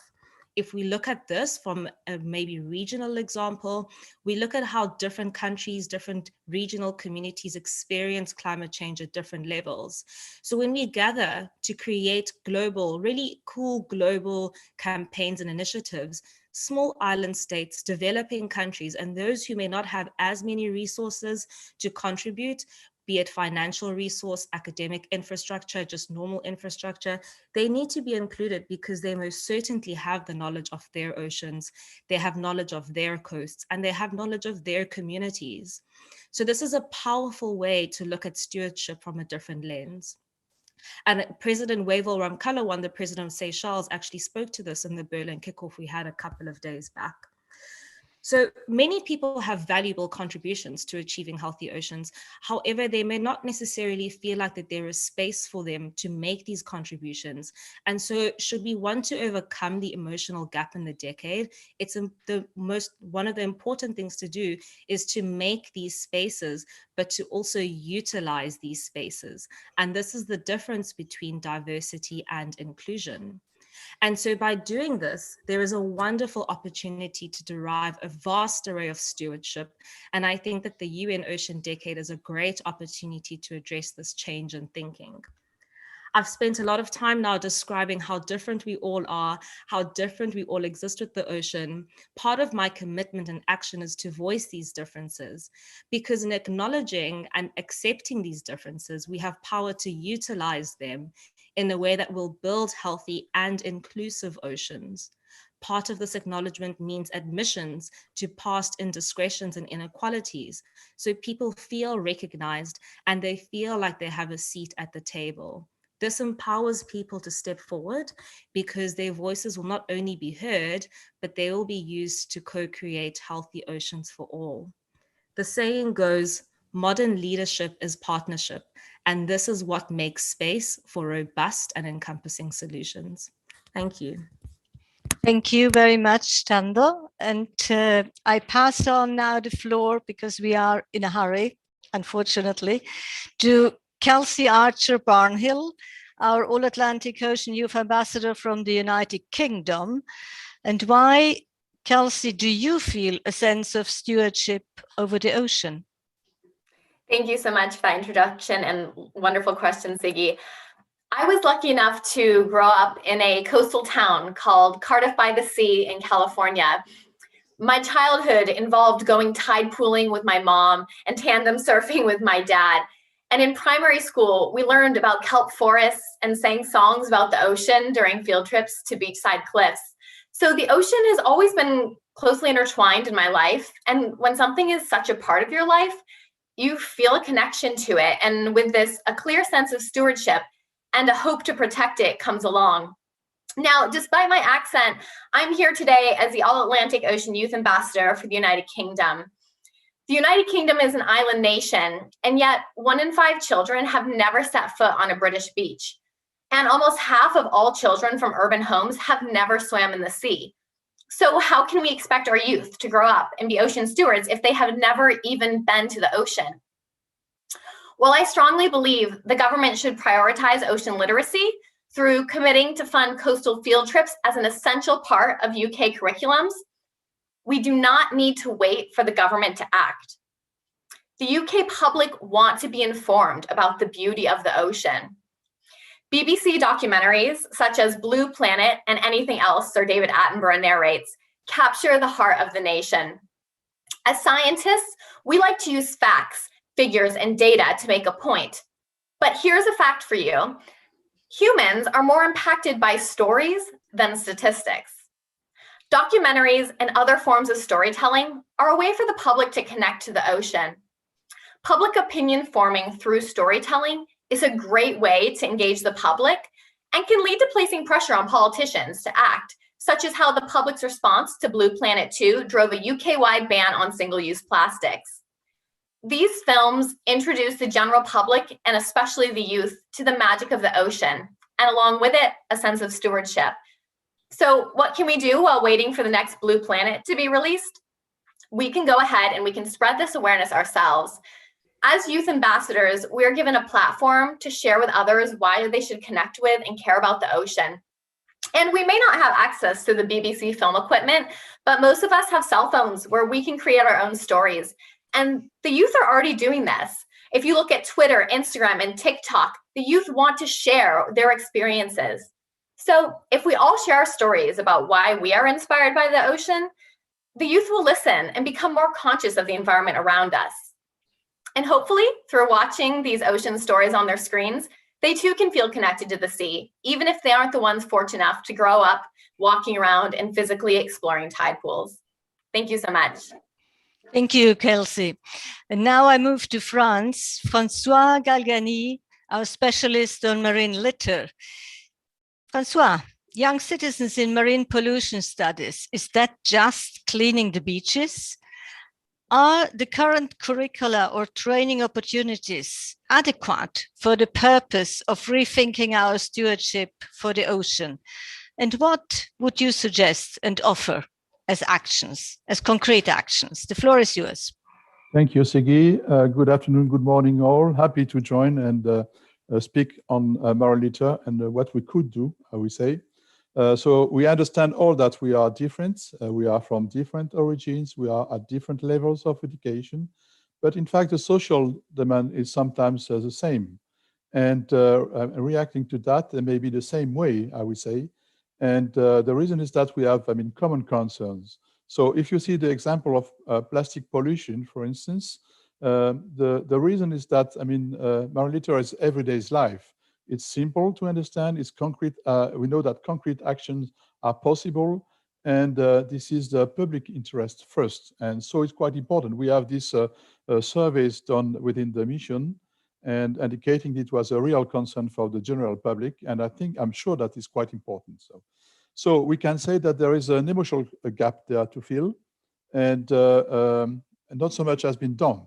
if we look at this from a maybe regional example, we look at how different countries, different regional communities experience climate change at different levels. So when we gather to create global, really cool global campaigns and initiatives, small island states, developing countries, and those who may not have as many resources to contribute, be it financial resource, academic infrastructure, just normal infrastructure, they need to be included because they most certainly have the knowledge of their oceans, they have knowledge of their coasts, and they have knowledge of their communities. So this is a powerful way to look at stewardship from a different lens. And President Wavell Ramkalawan, the president of Seychelles, actually spoke to this in the Berlin kickoff we had a couple of days back. So many people have valuable contributions to achieving healthy oceans. However, they may not necessarily feel like that there is space for them to make these contributions. And so should we want to overcome the emotional gap in the decade, it's one of the important things to do is to make these spaces, but to also utilize these spaces. And this is the difference between diversity and inclusion. And so by doing this, there is a wonderful opportunity to derive a vast array of stewardship. And I think that the UN Ocean Decade is a great opportunity to address this change in thinking. I've spent a lot of time now describing how different we all are, how different we all exist with the ocean. Part of my commitment and action is to voice these differences, because in acknowledging and accepting these differences, we have power to utilize them in a way that will build healthy and inclusive oceans. Part of this acknowledgement means admissions to past indiscretions and inequalities, so people feel recognized and they feel like they have a seat at the table. This empowers people to step forward because their voices will not only be heard, but they will be used to co-create healthy oceans for all. The saying goes, modern leadership is partnership, and this is what makes space for robust and encompassing solutions. Thank you. Thank you very much, Tando. And I pass on now the floor, because we are in a hurry, unfortunately, to Kelsey Archer Barnhill, our All-Atlantic Ocean Youth Ambassador from the United Kingdom. And why, Kelsey, do you feel a sense of stewardship over the ocean? Thank you so much for that introduction and wonderful question, Siggy. I was lucky enough to grow up in a coastal town called Cardiff by the Sea in California. My childhood involved going tide pooling with my mom and tandem surfing with my dad. And in primary school, we learned about kelp forests and sang songs about the ocean during field trips to beachside cliffs. So the ocean has always been closely intertwined in my life. And when something is such a part of your life, you feel a connection to it. And with this, a clear sense of stewardship and a hope to protect it comes along. Now, despite my accent, I'm here today as the All-Atlantic Ocean Youth Ambassador for the United Kingdom. The United Kingdom is an island nation, and yet 1 in 5 children have never set foot on a British beach. And almost half of all children from urban homes have never swam in the sea. So how can we expect our youth to grow up and be ocean stewards if they have never even been to the ocean? Well, I strongly believe the government should prioritize ocean literacy through committing to fund coastal field trips as an essential part of UK curriculums. We do not need to wait for the government to act. The UK public want to be informed about the beauty of the ocean. BBC documentaries such as Blue Planet and Anything Else Sir David Attenborough narrates capture the heart of the nation. As scientists, we like to use facts, figures, and data to make a point. But here's a fact for you. Humans are more impacted by stories than statistics. Documentaries and other forms of storytelling are a way for the public to connect to the ocean. Public opinion forming through storytelling is a great way to engage the public and can lead to placing pressure on politicians to act, such as how the public's response to Blue Planet 2 drove a UK-wide ban on single-use plastics. These films introduce the general public, and especially the youth, to the magic of the ocean, and along with it, a sense of stewardship. So what can we do while waiting for the next Blue Planet to be released? We can go ahead and we can spread this awareness ourselves. As youth ambassadors, we are given a platform to share with others why they should connect with and care about the ocean. And we may not have access to the BBC film equipment, but most of us have cell phones where we can create our own stories. And the youth are already doing this. If you look at Twitter, Instagram, and TikTok, the youth want to share their experiences. So if we all share stories about why we are inspired by the ocean, the youth will listen and become more conscious of the environment around us. And hopefully, through watching these ocean stories on their screens, they too can feel connected to the sea, even if they aren't the ones fortunate enough to grow up walking around and physically exploring tide pools. Thank you so much. Thank you, Kelsey. And now I move to France. Francois Galgani, our specialist on marine litter. Francois, young citizens in marine pollution studies, is that just cleaning the beaches? Are the current curricula or training opportunities adequate for the purpose of rethinking our stewardship for the ocean? And what would you suggest and offer as actions, as concrete actions? The floor is yours. Thank you, Siggy. Good afternoon, good morning all. Happy to join and speak on marine litter and what we could do, I would say. So we understand all that we are different. We are from different origins. We are at different levels of education. But in fact, the social demand is sometimes the same. And reacting to that, there may be the same way, I would say. And the reason is that we have, common concerns. So if you see the example of plastic pollution, for instance, the reason is that, marine litter is everyday's life. It's simple to understand, it's concrete. We know that concrete actions are possible, and this is the public interest first. And so it's quite important. We have these surveys done within the mission and indicating it was a real concern for the general public. And I'm sure that is quite important. So we can say that there is an emotional gap there to fill, and not so much has been done.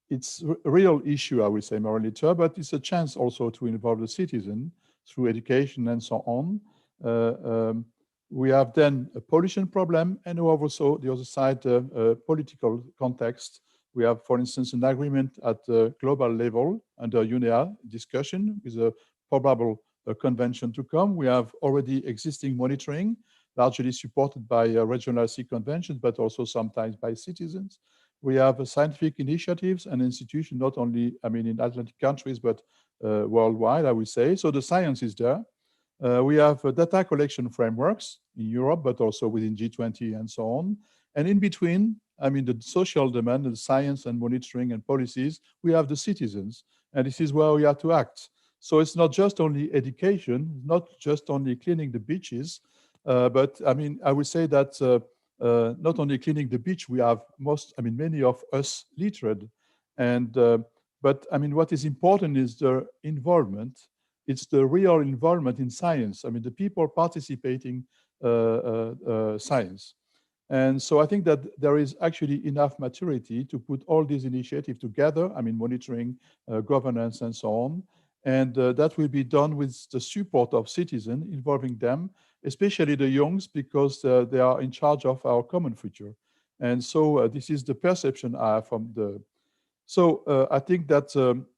It's a real issue, I would say, marine litter, but it's a chance also to involve the citizen through education and so on. We have then a pollution problem, and we have also the other side, political context. We have, for instance, an agreement at the global level under UNEA discussion with a probable convention to come. We have already existing monitoring, largely supported by regional sea conventions, but also sometimes by citizens. We have scientific initiatives and institutions, not only, in Atlantic countries, but worldwide, I would say. So the science is there. We have data collection frameworks in Europe, but also within G20 and so on. And in between, the social demand, the science and monitoring and policies, we have the citizens. And this is where we have to act. So it's not just only education, not just only cleaning the beaches, but I would say that not only cleaning the beach, we have many of us littered. And, but what is important is the involvement. It's the real involvement in science. The people participating science. And so I think that there is actually enough maturity to put all these initiatives together, monitoring, governance and so on. And that will be done with the support of citizens, involving them, especially the youngs, because they are in charge of our common future. And so this is the perception I have from the... So I think that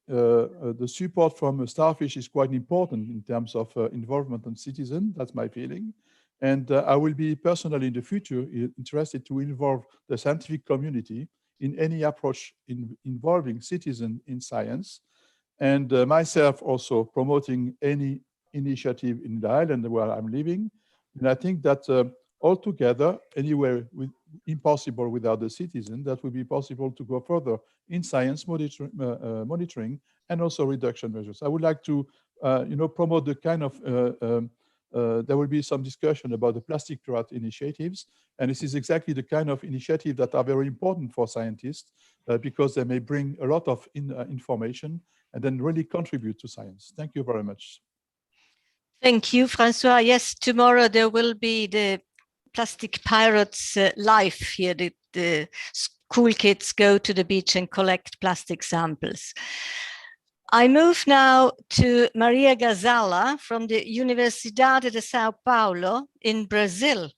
the support from Starfish is quite important in terms of involvement and citizen. That's my feeling. And I will be personally in the future interested to involve the scientific community in any approach involving citizens in science. And myself also promoting any initiative in the island where I'm living. And I think that altogether, anywhere impossible without the citizen, that will be possible to go further in science monitoring and also reduction measures. I would like to, promote the kind of, there will be some discussion about the plastic pirate initiatives. And this is exactly the kind of initiative that are very important for scientists because they may bring a lot of information and then really contribute to science. Thank you very much. Thank you, Francois. Yes, tomorrow there will be the Plastic Pirates live here. The school kids go to the beach and collect plastic samples. I move now to Maria Gazala from the Universidade de Sao Paulo in Brazil.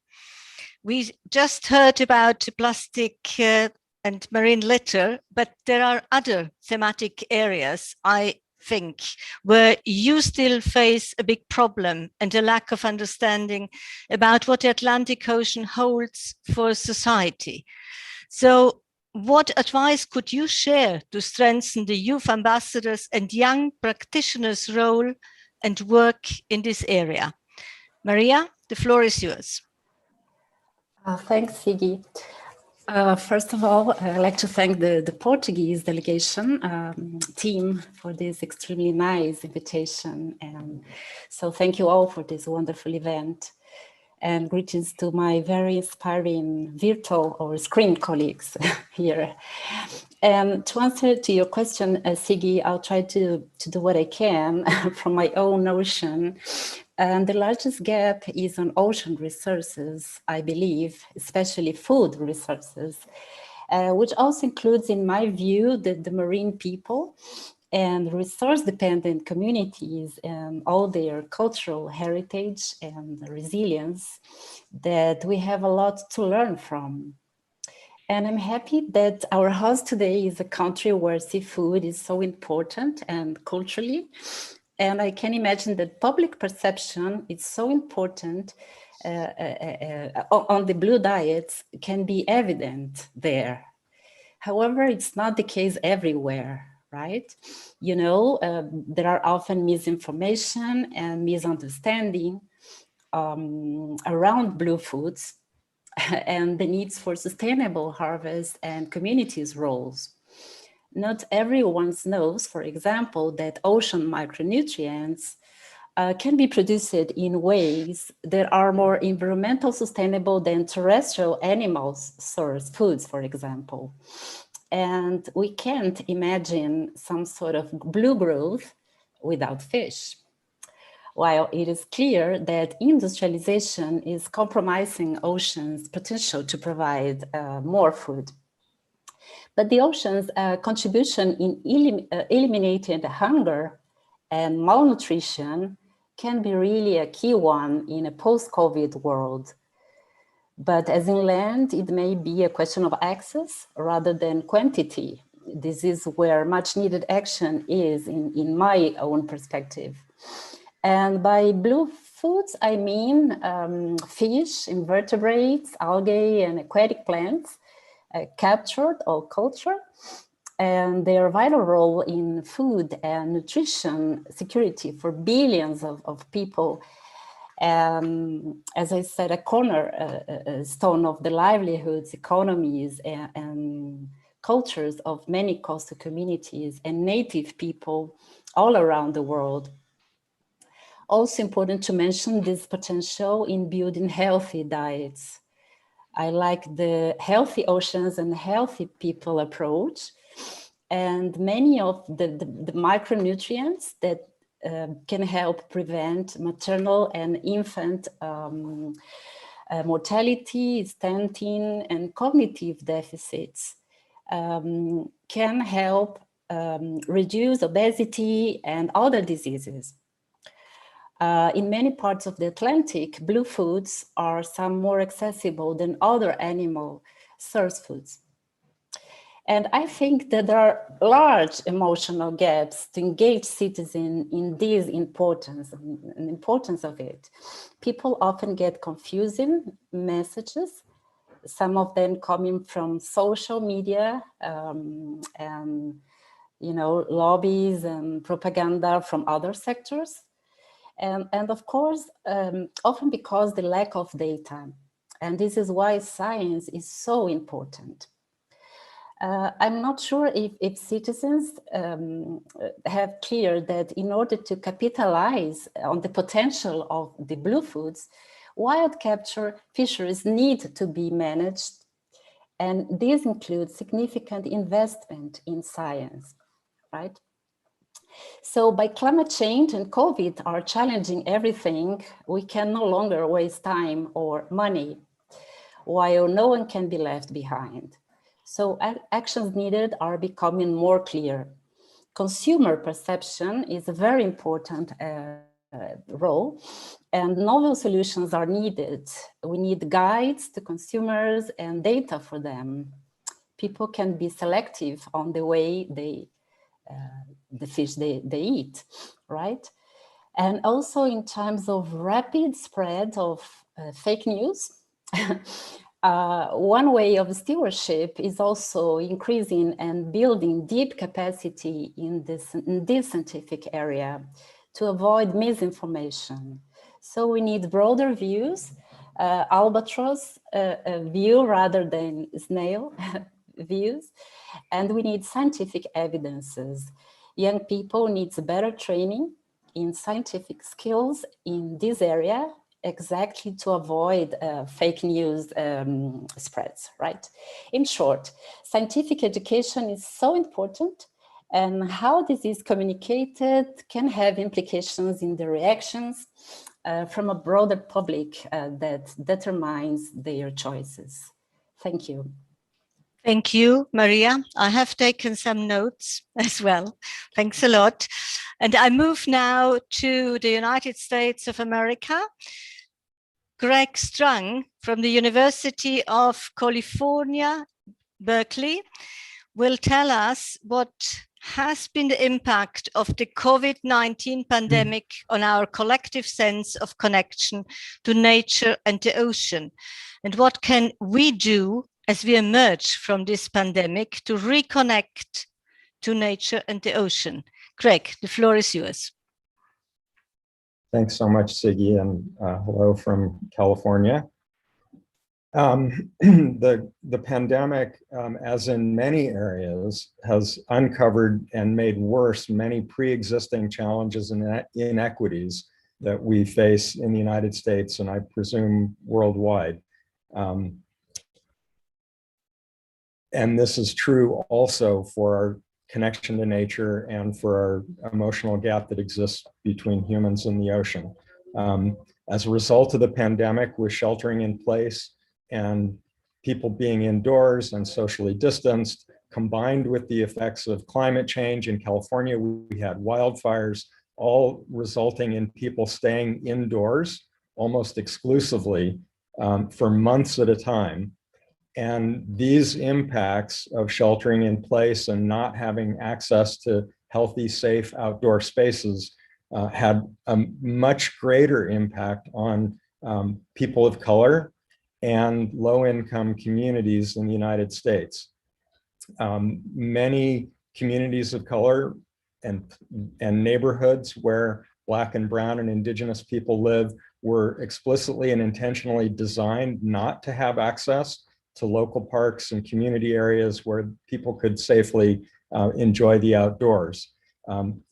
We just heard about plastic and marine litter, but there are other thematic areas I think, where you still face a big problem and a lack of understanding about what the Atlantic Ocean holds for society. So what advice could you share to strengthen the youth ambassadors and young practitioners' role and work in this area? Maria, the floor is yours. Thanks, Siggy. First of all, I'd like to thank the Portuguese delegation team for this extremely nice invitation. And so thank you all for this wonderful event. And greetings to my very inspiring virtual or screen colleagues here. And to answer to your question, Siggy, I'll try to do what I can from my own notion. And the largest gap is on ocean resources, I believe, especially food resources, which also includes, in my view, the marine people and resource-dependent communities and all their cultural heritage and resilience that we have a lot to learn from. And I'm happy that our host today is a country where seafood is so important and culturally. And I can imagine that public perception is so important on the blue diets can be evident there. However, it's not the case everywhere, right? You know, there are often misinformation and misunderstanding around blue foods and the needs for sustainable harvest and communities' roles. Not everyone knows, for example, that ocean micronutrients can be produced in ways that are more environmental sustainable than terrestrial animals source foods, for example. And we can't imagine some sort of blue growth without fish. While it is clear that industrialization is compromising oceans' potential to provide more food. But the ocean's contribution in eliminating hunger and malnutrition can be really a key one in a post-COVID world. But as in land, it may be a question of access rather than quantity. This is where much needed action is in my own perspective. And by blue foods, I mean fish, invertebrates, algae, and aquatic plants captured or cultured, and their vital role in food and nutrition security for billions of people. As I said, a cornerstone of the livelihoods, economies, and cultures of many coastal communities and native people all around the world. Also important to mention this potential in building healthy diets. I like the healthy oceans and healthy people approach, and many of the micronutrients that can help prevent maternal and infant mortality, stunting, and cognitive deficits can help reduce obesity and other diseases. In many parts of the Atlantic, blue foods are some more accessible than other animal source foods. And I think that there are large emotional gaps to engage citizens in this importance of it. People often get confusing messages, some of them coming from social media and lobbies and propaganda from other sectors. And of course, often because the lack of data. And this is why science is so important. I'm not sure if citizens have clear that in order to capitalize on the potential of the blue foods, wild capture fisheries need to be managed. And this includes significant investment in science, right? So by climate change and COVID are challenging everything, we can no longer waste time or money, while no one can be left behind. So actions needed are becoming more clear. Consumer perception is a very important role, and novel solutions are needed. We need guides to consumers and data for them. People can be selective on the way they the fish they eat, right? And also in terms of rapid spread of fake news, one way of stewardship is also increasing and building deep capacity in this scientific area to avoid misinformation. So we need broader views, albatross view rather than snail views, and we need scientific evidences. Young people need better training in scientific skills in this area, exactly to avoid fake news spreads, right? In short, scientific education is so important, and how this is communicated can have implications in the reactions from a broader public that determines their choices. Thank you. Thank you, Maria. I have taken some notes as well. Thanks a lot. And I move now to the United States of America. Greg Strang from the University of California, Berkeley, will tell us what has been the impact of the COVID-19 pandemic on our collective sense of connection to nature and the ocean, and what can we do as we emerge from this pandemic to reconnect to nature and the ocean. Greg, the floor is yours. Thanks so much, Siggy, and hello from California. The pandemic, as in many areas, has uncovered and made worse many pre-existing challenges and inequities that we face in the United States and I presume worldwide. And this is true also for our connection to nature and for our emotional gap that exists between humans and the ocean. As a result of the pandemic, with sheltering in place and people being indoors and socially distanced, combined with the effects of climate change in California, we had wildfires, all resulting in people staying indoors almost exclusively for months at a time. And these impacts of sheltering in place and not having access to healthy, safe outdoor spaces had a much greater impact on people of color and low-income communities in the United States. Many communities of color and neighborhoods where Black and Brown and Indigenous people live were explicitly and intentionally designed not to have access to local parks and community areas where people could safely enjoy the outdoors.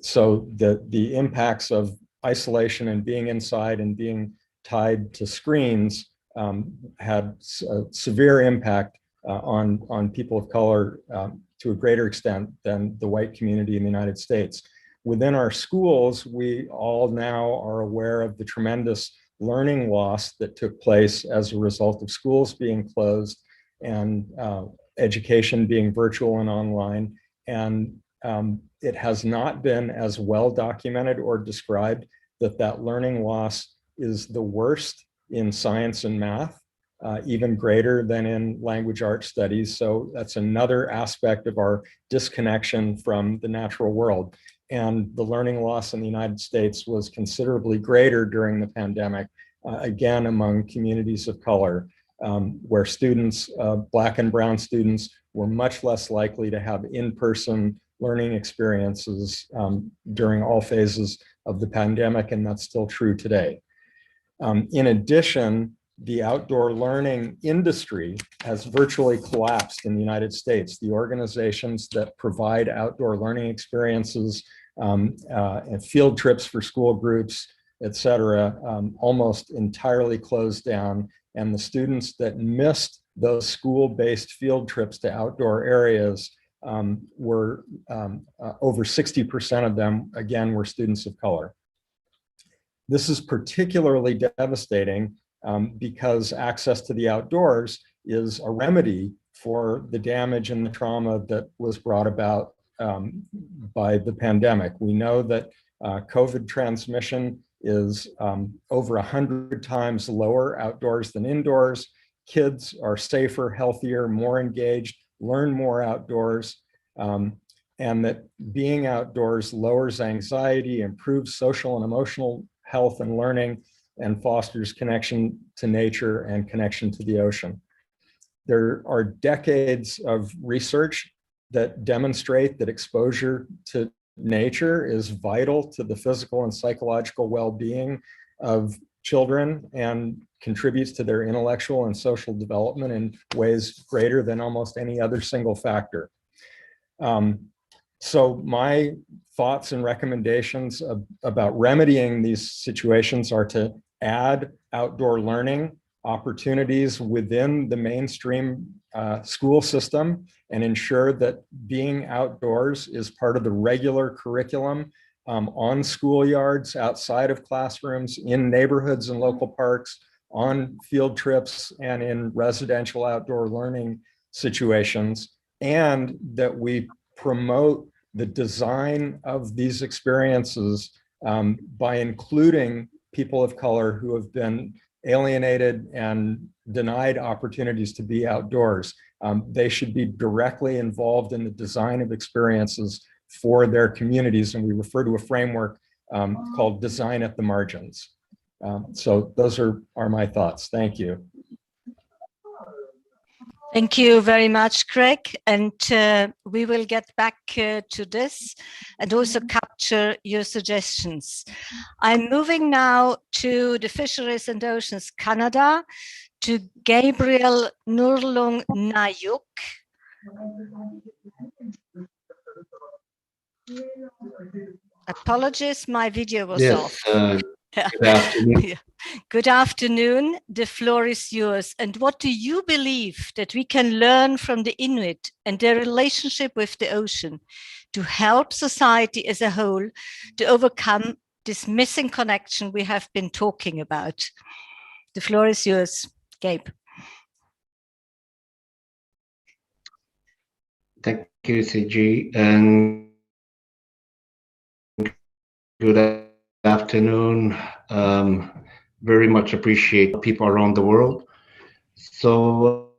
So the impacts of isolation and being inside and being tied to screens had a severe impact on people of color to a greater extent than the white community in the United States. Within our schools, we all now are aware of the tremendous learning loss that took place as a result of schools being closed and education being virtual and online. And it has not been as well documented or described that learning loss is the worst in science and math, even greater than in language arts studies. So that's another aspect of our disconnection from the natural world. And the learning loss in the United States was considerably greater during the pandemic, again, among communities of color. Where students, Black and Brown students, were much less likely to have in-person learning experiences during all phases of the pandemic, and that's still true today. In addition, the outdoor learning industry has virtually collapsed in the United States. The organizations that provide outdoor learning experiences and field trips for school groups, et cetera, almost entirely closed down. And the students that missed those school-based field trips to outdoor areas were over 60% of them, again, were students of color. This is particularly devastating because access to the outdoors is a remedy for the damage and the trauma that was brought about by the pandemic. We know that COVID transmission is over 100 times lower outdoors than indoors. Kids are safer, healthier, more engaged, learn more outdoors. and that being outdoors lowers anxiety, improves social and emotional health and learning, and fosters connection to nature and connection to the ocean. There are decades of research that demonstrate that exposure to nature is vital to the physical and psychological well-being of children and contributes to their intellectual and social development in ways greater than almost any other single factor. So my thoughts and recommendations about remedying these situations are to add outdoor learning opportunities within the mainstream school system and ensure that being outdoors is part of the regular curriculum on schoolyards, outside of classrooms, in neighborhoods and local parks, on field trips, and in residential outdoor learning situations, and that we promote the design of these experiences by including people of color who have been alienated and denied opportunities to be outdoors. They should be directly involved in the design of experiences for their communities, and we refer to a framework called Design at the Margins. So those are my thoughts. Thank you. Thank you very much, Craig. And we will get back to this and also capture your suggestions. I'm moving now to the Fisheries and Oceans Canada, to Gabriel Nurlung Nayuk. Apologies, my video was off. Good afternoon. Yeah. Good afternoon. The floor is yours. And what do you believe that we can learn from the Inuit and their relationship with the ocean to help society as a whole to overcome this missing connection we have been talking about? The floor is yours, Gabe. Thank you, CG, and good afternoon. Very much appreciate people around the world. So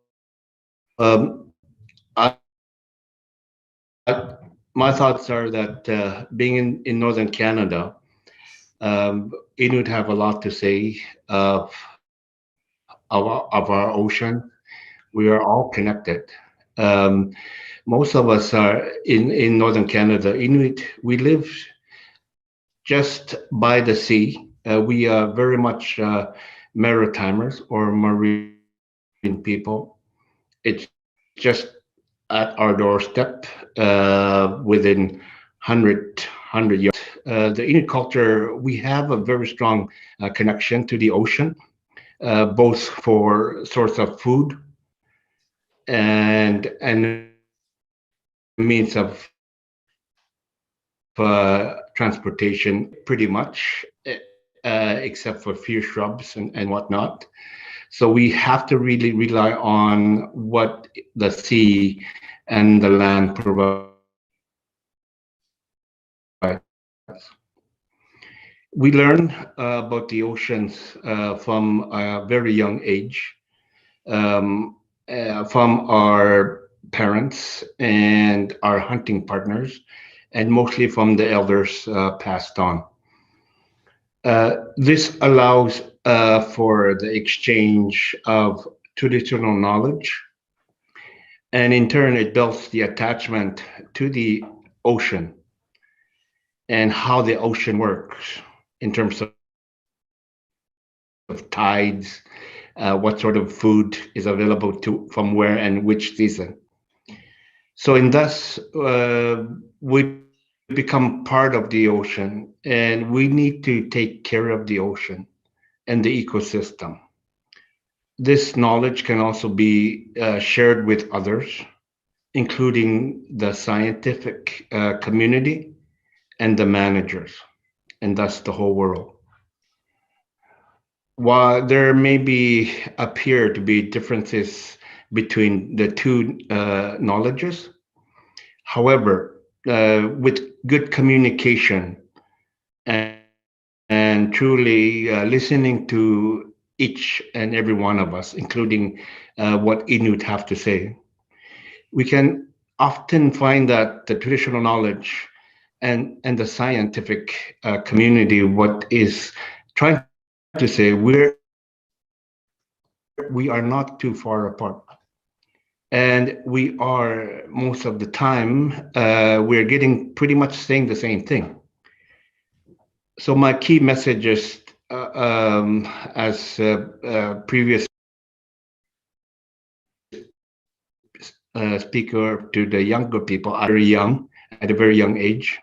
my thoughts are that being in Northern Canada, Inuit have a lot to say of our ocean. We are all connected. Most of us are in Northern Canada, Inuit. We live just by the sea. We are very much maritimers or marine people. It's just at our doorstep, within 100 yards. The Inuit culture, we have a very strong connection to the ocean, both for source of food and means of transportation, pretty much, except for few shrubs and whatnot. So we have to really rely on what the sea and the land provide. We learn about the oceans from a very young age, from our parents and our hunting partners, and mostly from the elders passed on. This allows for the exchange of traditional knowledge, and in turn it builds the attachment to the ocean and how the ocean works in terms of tides, what sort of food is available from where and which season. So in thus, we become part of the ocean, and we need to take care of the ocean and the ecosystem. This knowledge can also be shared with others, including the scientific community and the managers, and thus the whole world. While there may appear to be differences between the two knowledges, however, with good communication and truly listening to each and every one of us, including what Inuit have to say, we can often find that the traditional knowledge and the scientific community, what is trying to say, we are not too far apart. And we are, most of the time, we're getting pretty much saying the same thing. So my key message is, as previous speaker, to the younger people, are very young, at a very young age.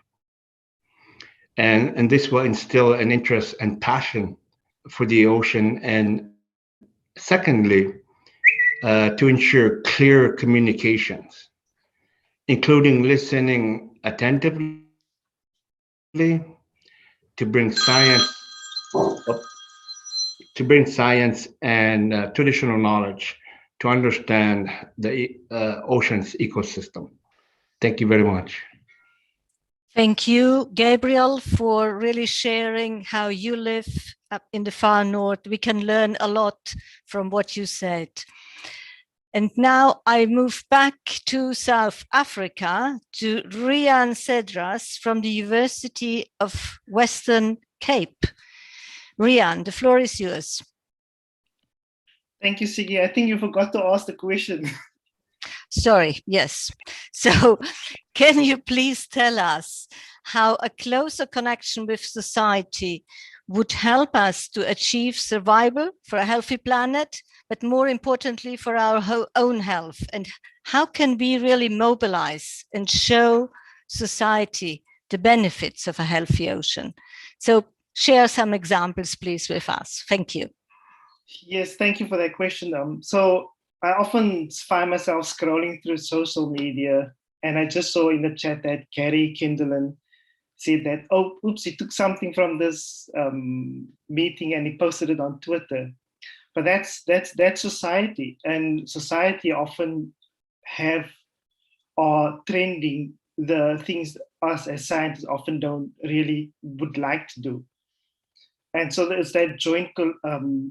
And this will instill an interest and passion for the ocean. And secondly, to ensure clear communications, including listening attentively, to bring science and traditional knowledge to understand the ocean's ecosystem. Thank you very much. Thank you, Gabriel, for really sharing how you live up in the far north. We can learn a lot from what you said. And now I move back to South Africa, to Rian Cedras from the University of Western Cape. Rian, the floor is yours. Thank you, Siggy. I think you forgot to ask the question. Sorry, yes. So can you please tell us how a closer connection with society would help us to achieve survival for a healthy planet, but more importantly for our own health? And how can we really mobilize and show society the benefits of a healthy ocean? So share some examples, please, with us. Thank you. Yes, thank you for that question. So I often find myself scrolling through social media, and I just saw in the chat that Gary Kindelan said that, oh, oops, he took something from this meeting and he posted it on Twitter. But that's society, and society often are trending the things us as scientists often don't really would like to do. And so there's that joint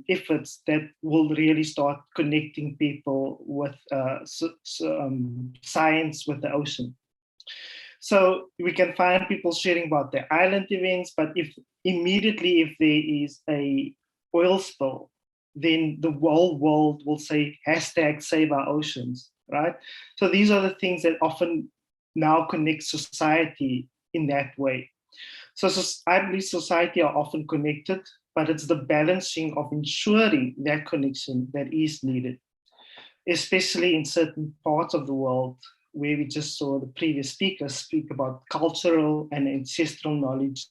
efforts that will really start connecting people with science with the ocean. So we can find people sharing about their island events, but if there is a oil spill, then the whole world will say #save our oceans, right? So these are the things that often now connect society in that way. So I believe society are often connected, but it's the balancing of ensuring that connection that is needed, especially in certain parts of the world where we just saw the previous speakers speak about cultural and ancestral knowledge.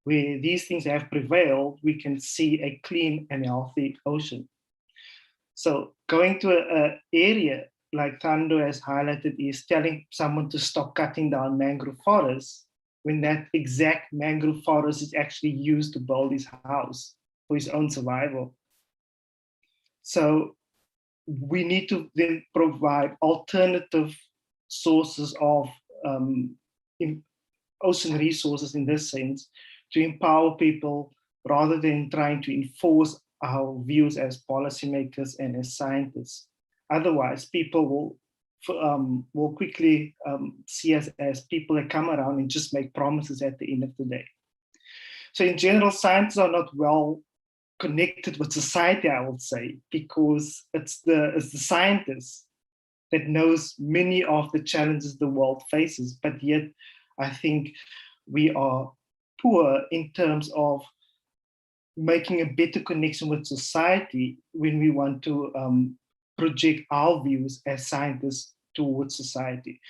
Where these things have prevailed, we can see a clean and healthy ocean. So going to an area like Thando has highlighted is telling someone to stop cutting down mangrove forests, when that exact mangrove forest is actually used to build his house for his own survival. So we need to then provide alternative sources of ocean resources in this sense, to empower people rather than trying to enforce our views as policymakers and as scientists. Otherwise, people will quickly see us as people that come around and just make promises at the end of the day. So in general, scientists are not well connected with society, I would say, because it's the scientists that knows many of the challenges the world faces, but yet I think we are poor in terms of making a better connection with society when we want to project our views as scientists towards society.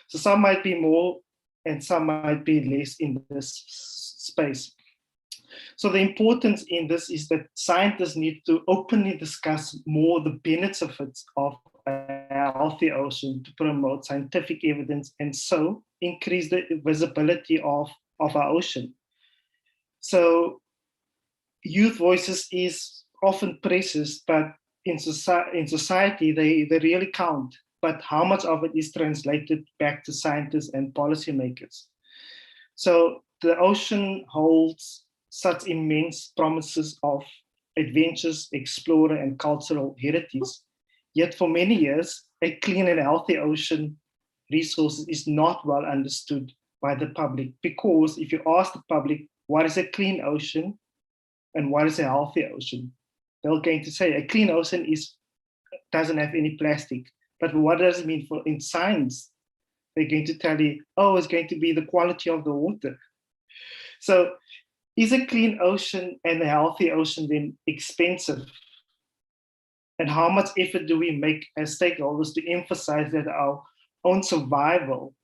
So some might be more and some might be less in this space. So the importance in this is that scientists need to openly discuss more the benefits of a healthy ocean to promote scientific evidence and so increase the visibility of our ocean. So youth voices is often precious, but in society they really count. But how much of it is translated back to scientists and policymakers? So the ocean holds such immense promises of adventures, explorer, and cultural heritage. Yet for many years, a clean and healthy ocean resources is not well understood by the public, because if you ask the public, what is a clean ocean and what is a healthy ocean? They're going to say a clean ocean doesn't have any plastic. But what does it mean in science? They're going to tell you, oh, it's going to be the quality of the water. So is a clean ocean and a healthy ocean then expensive? And how much effort do we make as stakeholders to emphasize that our own survival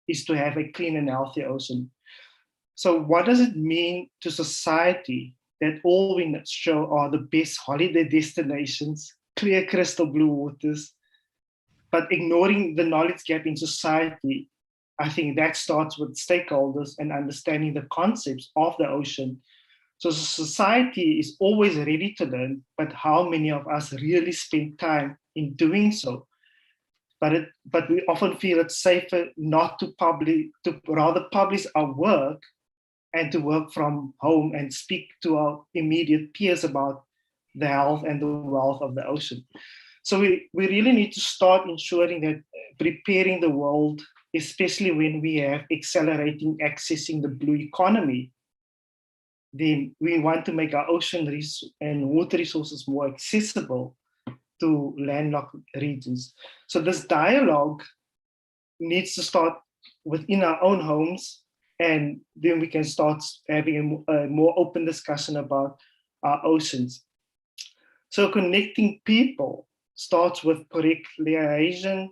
is to have a clean and healthy ocean? So what does it mean to society that all we show are the best holiday destinations, clear crystal blue waters, but ignoring the knowledge gap in society? I think that starts with stakeholders and understanding the concepts of the ocean. So society is always ready to learn, but how many of us really spend time in doing so? But we often feel it's safer not to rather publish our work and to work from home and speak to our immediate peers about the health and the wealth of the ocean. So we really need to start ensuring that preparing the world, especially when we have accelerating accessing the blue economy, then we want to make our ocean and water resources more accessible to landlocked regions. So this dialogue needs to start within our own homes, and then we can start having a more open discussion about our oceans. So connecting people starts with correct liaison,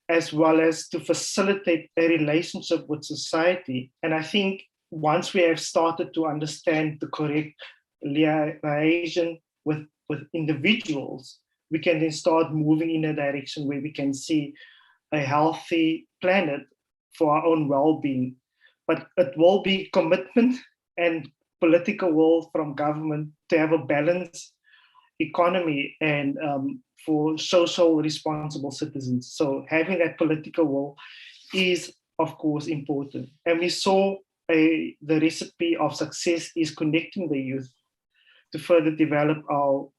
as well as to facilitate a relationship with society. And I think once we have started to understand the correct liaison with individuals, we can then start moving in a direction where we can see a healthy planet for our own well-being. But it will be commitment and political will from government to have a balanced economy and for social responsible citizens. So having that political will is, of course, important. And we saw the recipe of success is connecting the youth to further develop our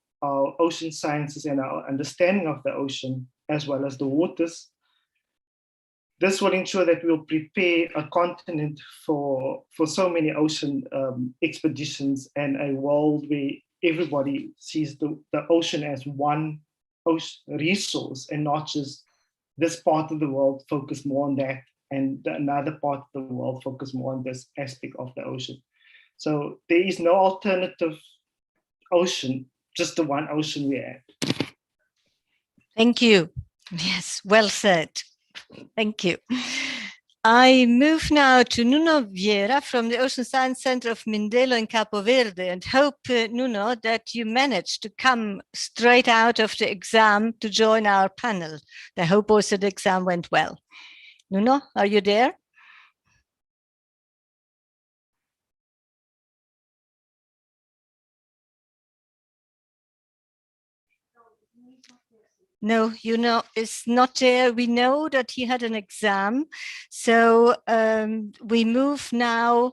ocean sciences and our understanding of the ocean, as well as the waters. This will ensure that we'll prepare a continent for so many ocean expeditions and a world where everybody sees the ocean as one resource and not just this part of the world focus more on that and another part of the world focus more on this aspect of the ocean. So there is no alternative ocean, just the one ocean we have. Thank you. Yes, well said. Thank you. I move now to Nuno Vieira from the Ocean Science Center of Mindelo in Capo Verde, and hope, Nuno, that you managed to come straight out of the exam to join our panel. I hope also the exam went well. Nuno, are you there? No, is not there. We know that he had an exam. So we move now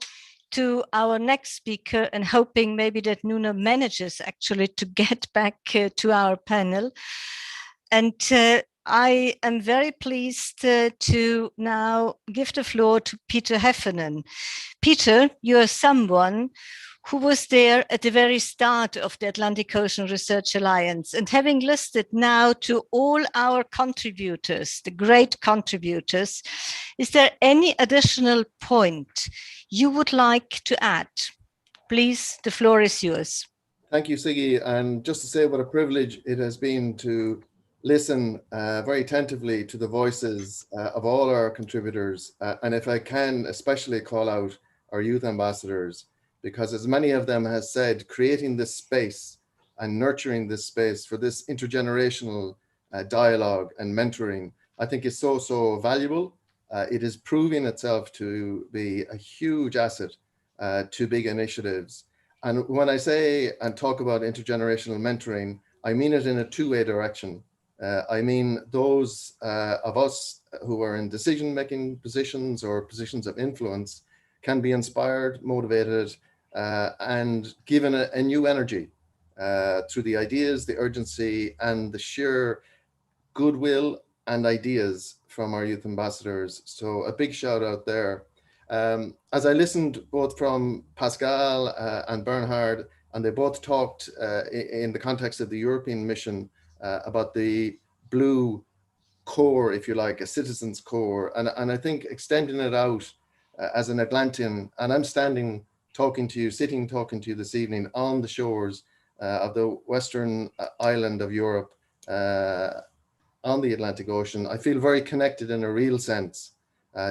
to our next speaker and hoping maybe that Nuno manages actually to get back to our panel. And I am very pleased to now give the floor to Peter Heffernan. Peter, you are someone who was there at the very start of the Atlantic Ocean Research Alliance, and having listened now to all our contributors, the great contributors, is there any additional point you would like to add? Please, the floor is yours. Thank you, Siggy. And just to say what a privilege it has been to listen very attentively to the voices of all our contributors. And if I can especially call out our youth ambassadors, because as many of them has said, creating this space and nurturing this space for this intergenerational dialogue and mentoring, I think is so, so valuable. It is proving itself to be a huge asset to big initiatives. And when I say and talk about intergenerational mentoring, I mean it in a two-way direction. I mean those of us who are in decision-making positions or positions of influence can be inspired, motivated, and given a new energy through the ideas, the urgency, and the sheer goodwill and ideas from our youth ambassadors. So a big shout out there. As I listened both from Pascal and Bernhard, and they both talked in the context of the European mission about the blue core, if you like, a citizen's core. And I think extending it out as an Atlantean, and I'm sitting talking to you this evening on the shores of the western island of Europe on the Atlantic Ocean. I feel very connected in a real sense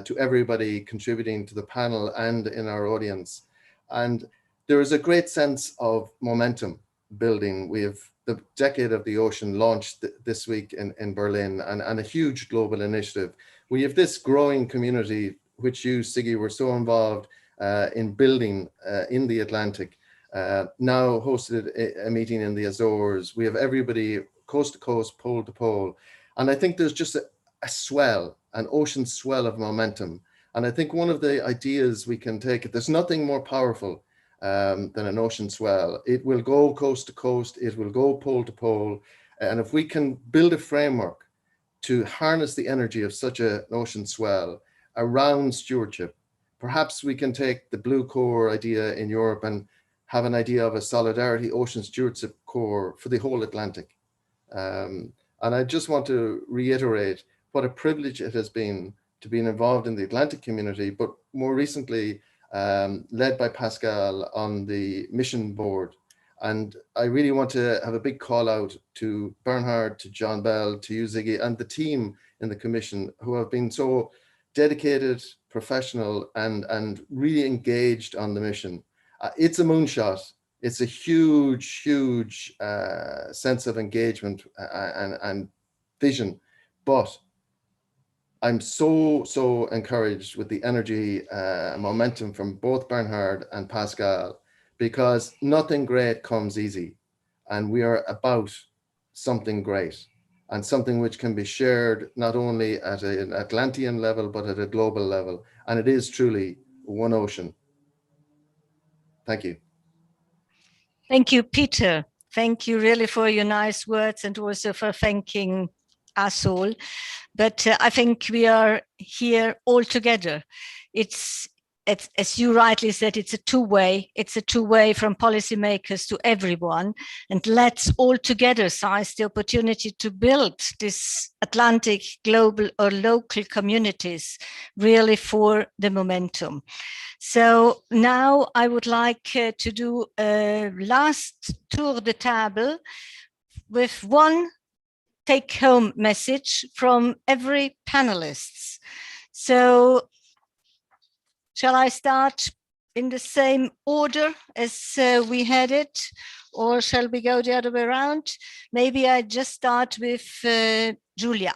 to everybody contributing to the panel and in our audience. And there is a great sense of momentum building. We have the Decade of the Ocean launched this week in Berlin, and a huge global initiative. We have this growing community, which you, Siggy, were so involved in building in the Atlantic. Now hosted a meeting in the Azores. We have everybody coast to coast, pole to pole. And I think there's just a swell, an ocean swell of momentum. And I think one of the ideas we can take, there's nothing more powerful than an ocean swell. It will go coast to coast, it will go pole to pole. And if we can build a framework to harness the energy of such an ocean swell around stewardship, perhaps we can take the Blue Core idea in Europe and have an idea of a Solidarity Ocean Stewardship Core for the whole Atlantic. And I just want to reiterate what a privilege it has been to be involved in the Atlantic community, but more recently, led by Pascal on the mission board. And I really want to have a big call out to Bernhard, to John Bell, to you, Ziggy, and the team in the commission who have been so dedicated, professional, and really engaged on the mission. It's a moonshot. It's a huge, huge sense of engagement and vision, but I'm so encouraged with the energy and momentum from both Bernhard and Pascal, because nothing great comes easy, and we are about something great and something which can be shared not only at an Atlantean level, but at a global level. And it is truly one ocean. Thank you. Thank you, Peter. Thank you really for your nice words and also for thanking us all. But I think we are here all together. It's as you rightly said, it's a two-way. It's a two-way from policymakers to everyone. And let's all together seize the opportunity to build this Atlantic, global or local communities really for the momentum. So now I would like to do a last tour de table with one take-home message from every panelist. So shall I start in the same order as we had it, or shall we go the other way around? Maybe I just start with Julia.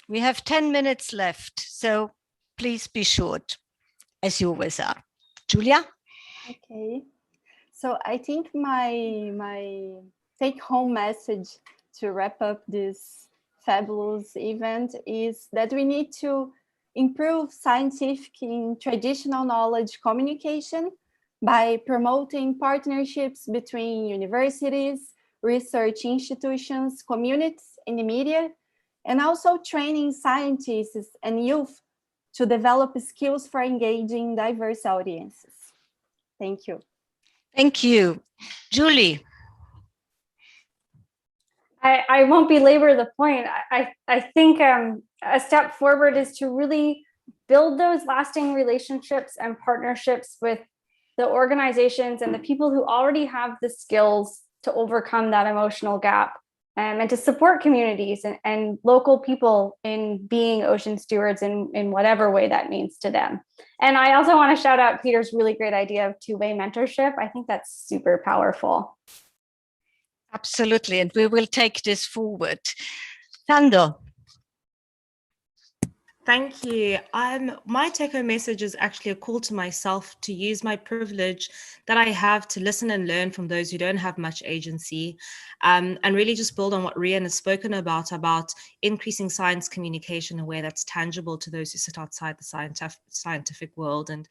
We have 10 minutes left, so please be short, as you always are. Julia? Okay. So I think my take-home message to wrap up this fabulous event is that we need to improve scientific and traditional knowledge communication by promoting partnerships between universities, research institutions, communities, and the media, and also training scientists and youth to develop skills for engaging diverse audiences. Thank you. Thank you. Julie? I won't belabor the point. I think a step forward is to really build those lasting relationships and partnerships with the organizations and the people who already have the skills to overcome that emotional gap, and to support communities and local people in being ocean stewards in whatever way that means to them. And I also want to shout out Peter's really great idea of two-way mentorship. I think that's super powerful. Absolutely, and we will take this forward. Thando. Thank you. My take-home message is actually a call to myself to use my privilege that I have to listen and learn from those who don't have much agency, and really just build on what Rian has spoken about increasing science communication in a way that's tangible to those who sit outside the scientific world. And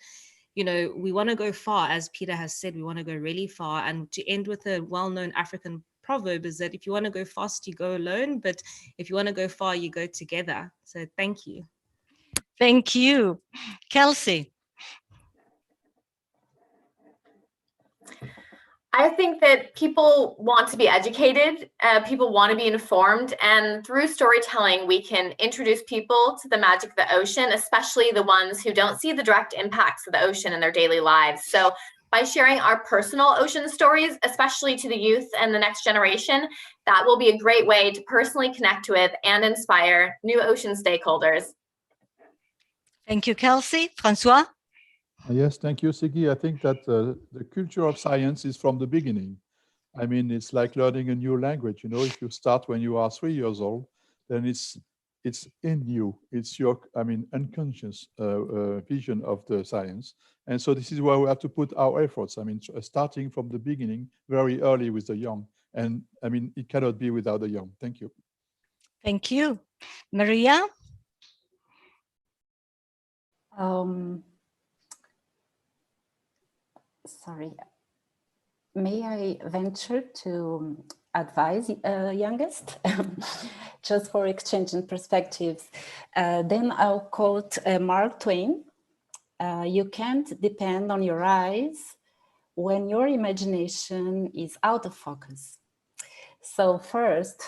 you know, we want to go far, as Peter has said, we want to go really far. And to end with a well-known African proverb is that if you want to go fast, you go alone, but if you want to go far, you go together. So thank you. Thank you. Kelsey. I think that people want to be educated, people want to be informed, and through storytelling, we can introduce people to the magic of the ocean, especially the ones who don't see the direct impacts of the ocean in their daily lives. So by sharing our personal ocean stories, especially to the youth and the next generation, that will be a great way to personally connect with and inspire new ocean stakeholders. Thank you, Kelsey. Francois? Yes, thank you, Siggy. I think that the culture of science is from the beginning. I mean, it's like learning a new language. You know, if you start when you are 3 years old, then it's in you. It's your, I mean, unconscious vision of the science. And so this is where we have to put our efforts. I mean, starting from the beginning, very early with the young. And I mean, it cannot be without the young. Thank you. Thank you. Maria? Sorry, may I venture to advise youngest, just for exchanging perspectives? Then I'll quote Mark Twain. You can't depend on your eyes when your imagination is out of focus. So first,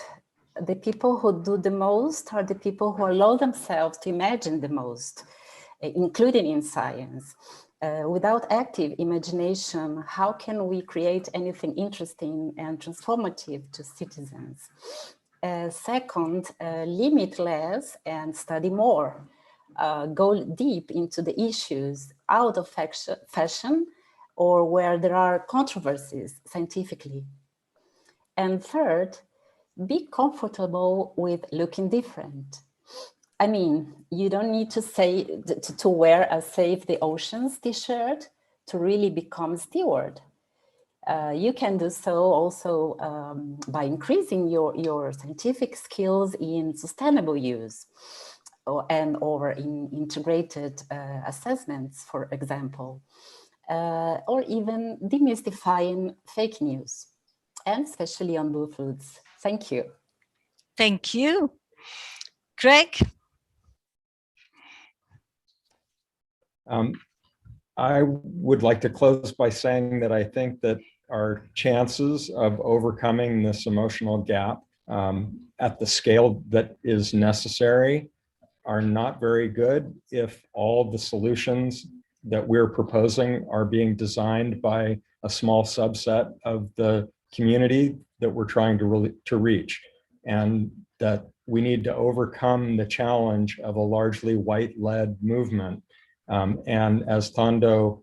the people who do the most are the people who allow themselves to imagine the most, including in science. Without active imagination, how can we create anything interesting and transformative to citizens? Second, limit less and study more. Go deep into the issues out of fashion or where there are controversies scientifically. And third, be comfortable with looking different. I mean, you don't need to wear a Save the Oceans t-shirt to really become a steward. You can do so also by increasing your scientific skills in sustainable use or in integrated assessments, for example, or even demystifying fake news, and especially on blue foods. Thank you. Thank you. Greg? I would like to close by saying that I think that our chances of overcoming this emotional gap at the scale that is necessary are not very good if all the solutions that we're proposing are being designed by a small subset of the community that we're trying to reach, and that we need to overcome the challenge of a largely white-led movement. And as Thando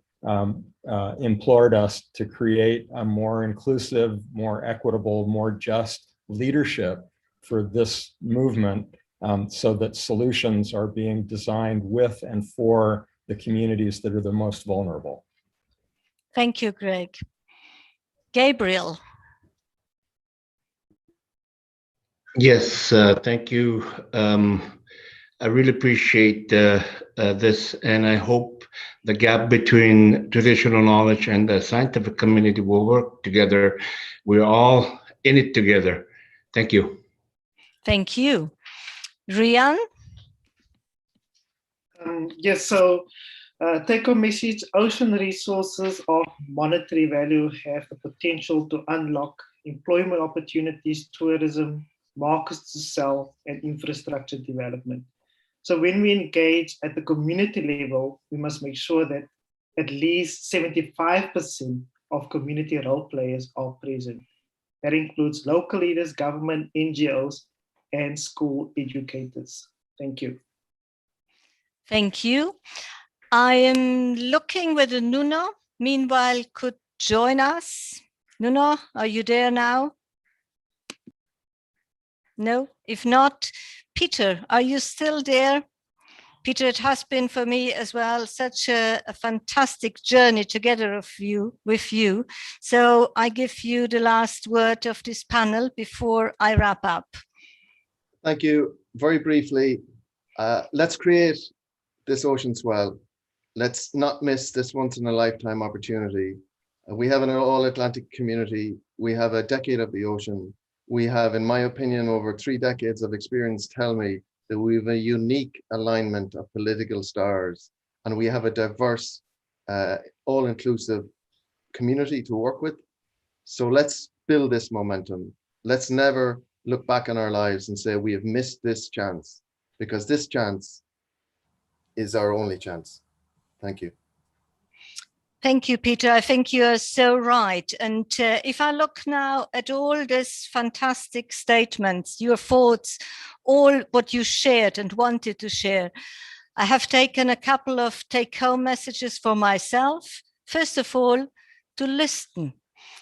implored us to create a more inclusive, more equitable, more just leadership for this movement, so that solutions are being designed with and for the communities that are the most vulnerable. Thank you, Greg. Gabriel. Yes, thank you. I really appreciate this, and I hope the gap between traditional knowledge and the scientific community will work together. We're all in it together. Thank you. Thank you. Rian? Yes, so take-home message: ocean resources of monetary value have the potential to unlock employment opportunities, tourism, markets to sell, and infrastructure development. So when we engage at the community level, we must make sure that at least 75% of community role players are present. That includes local leaders, government, NGOs, and school educators. Thank you. Thank you. I am looking whether Nuno, meanwhile, could join us. Nuno, are you there now? No? If not, Peter, are you still there? Peter, it has been for me as well such a fantastic journey together with you. So I give you the last word of this panel before I wrap up. Thank you. Very briefly, let's create this ocean swell. Let's not miss this once-in-a-lifetime opportunity. We have an all-Atlantic community We have a decade of the ocean. We have, in my opinion, over 3 decades of experience tell me that we have a unique alignment of political stars, and we have a diverse, all-inclusive community to work with. So let's build this momentum. Let's never look back on our lives and say we have missed this chance, because this chance is our only chance. Thank you. Thank you, Peter. I think you are so right. And if I look now at all these fantastic statements, your thoughts, all what you shared and wanted to share, I have taken a couple of take-home messages for myself. First of all, to listen.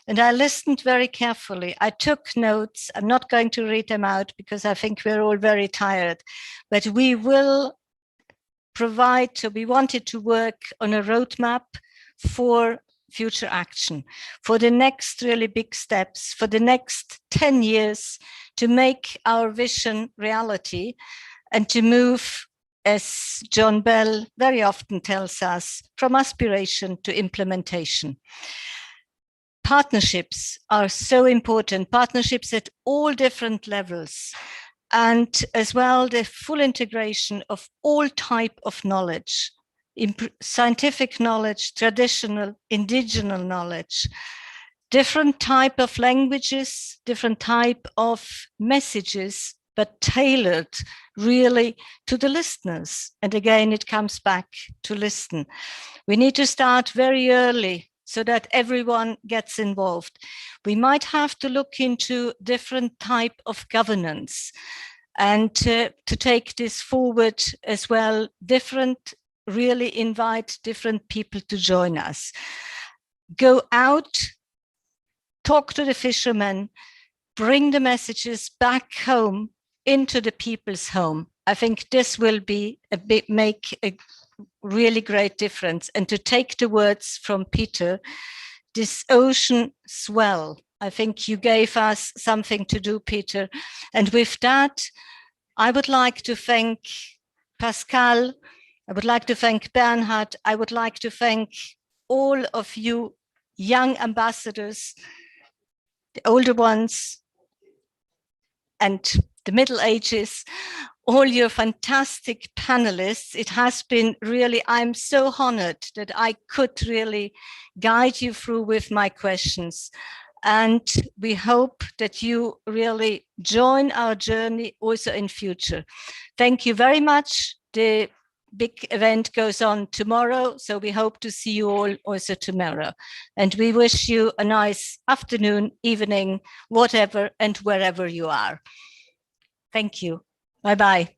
And I listened very carefully. I took notes. I'm not going to read them out because I think we're all very tired, but we will provide, so we wanted to work on a roadmap for future action, for the next really big steps, for the next 10 years to make our vision reality and to move, as John Bell very often tells us, from aspiration to implementation. Partnerships are so important, partnerships at all different levels, and as well the full integration of all type of knowledge, scientific knowledge, traditional, indigenous knowledge, different type of languages, different type of messages, but tailored really to the listeners. And again, it comes back to listen. We need to start very early so that everyone gets involved. We might have to look into different type of governance and to take this forward as well, really invite different people to join us. Go out, talk to the fishermen, bring the messages back home into the people's home. I think this will be make a really great difference. And to take the words from Peter, this ocean swell, I think you gave us something to do, Peter. And with that, I would like to thank Pascal, I would like to thank Bernhard, I would like to thank all of you young ambassadors, the older ones, and the Middle Ages, all your fantastic panelists. It has been really, I'm so honored that I could really guide you through with my questions. And we hope that you really join our journey also in future. Thank you very much. The big event goes on tomorrow, so we hope to see you all also tomorrow. And we wish you a nice afternoon, evening, whatever and wherever you are. Thank you. Bye-bye.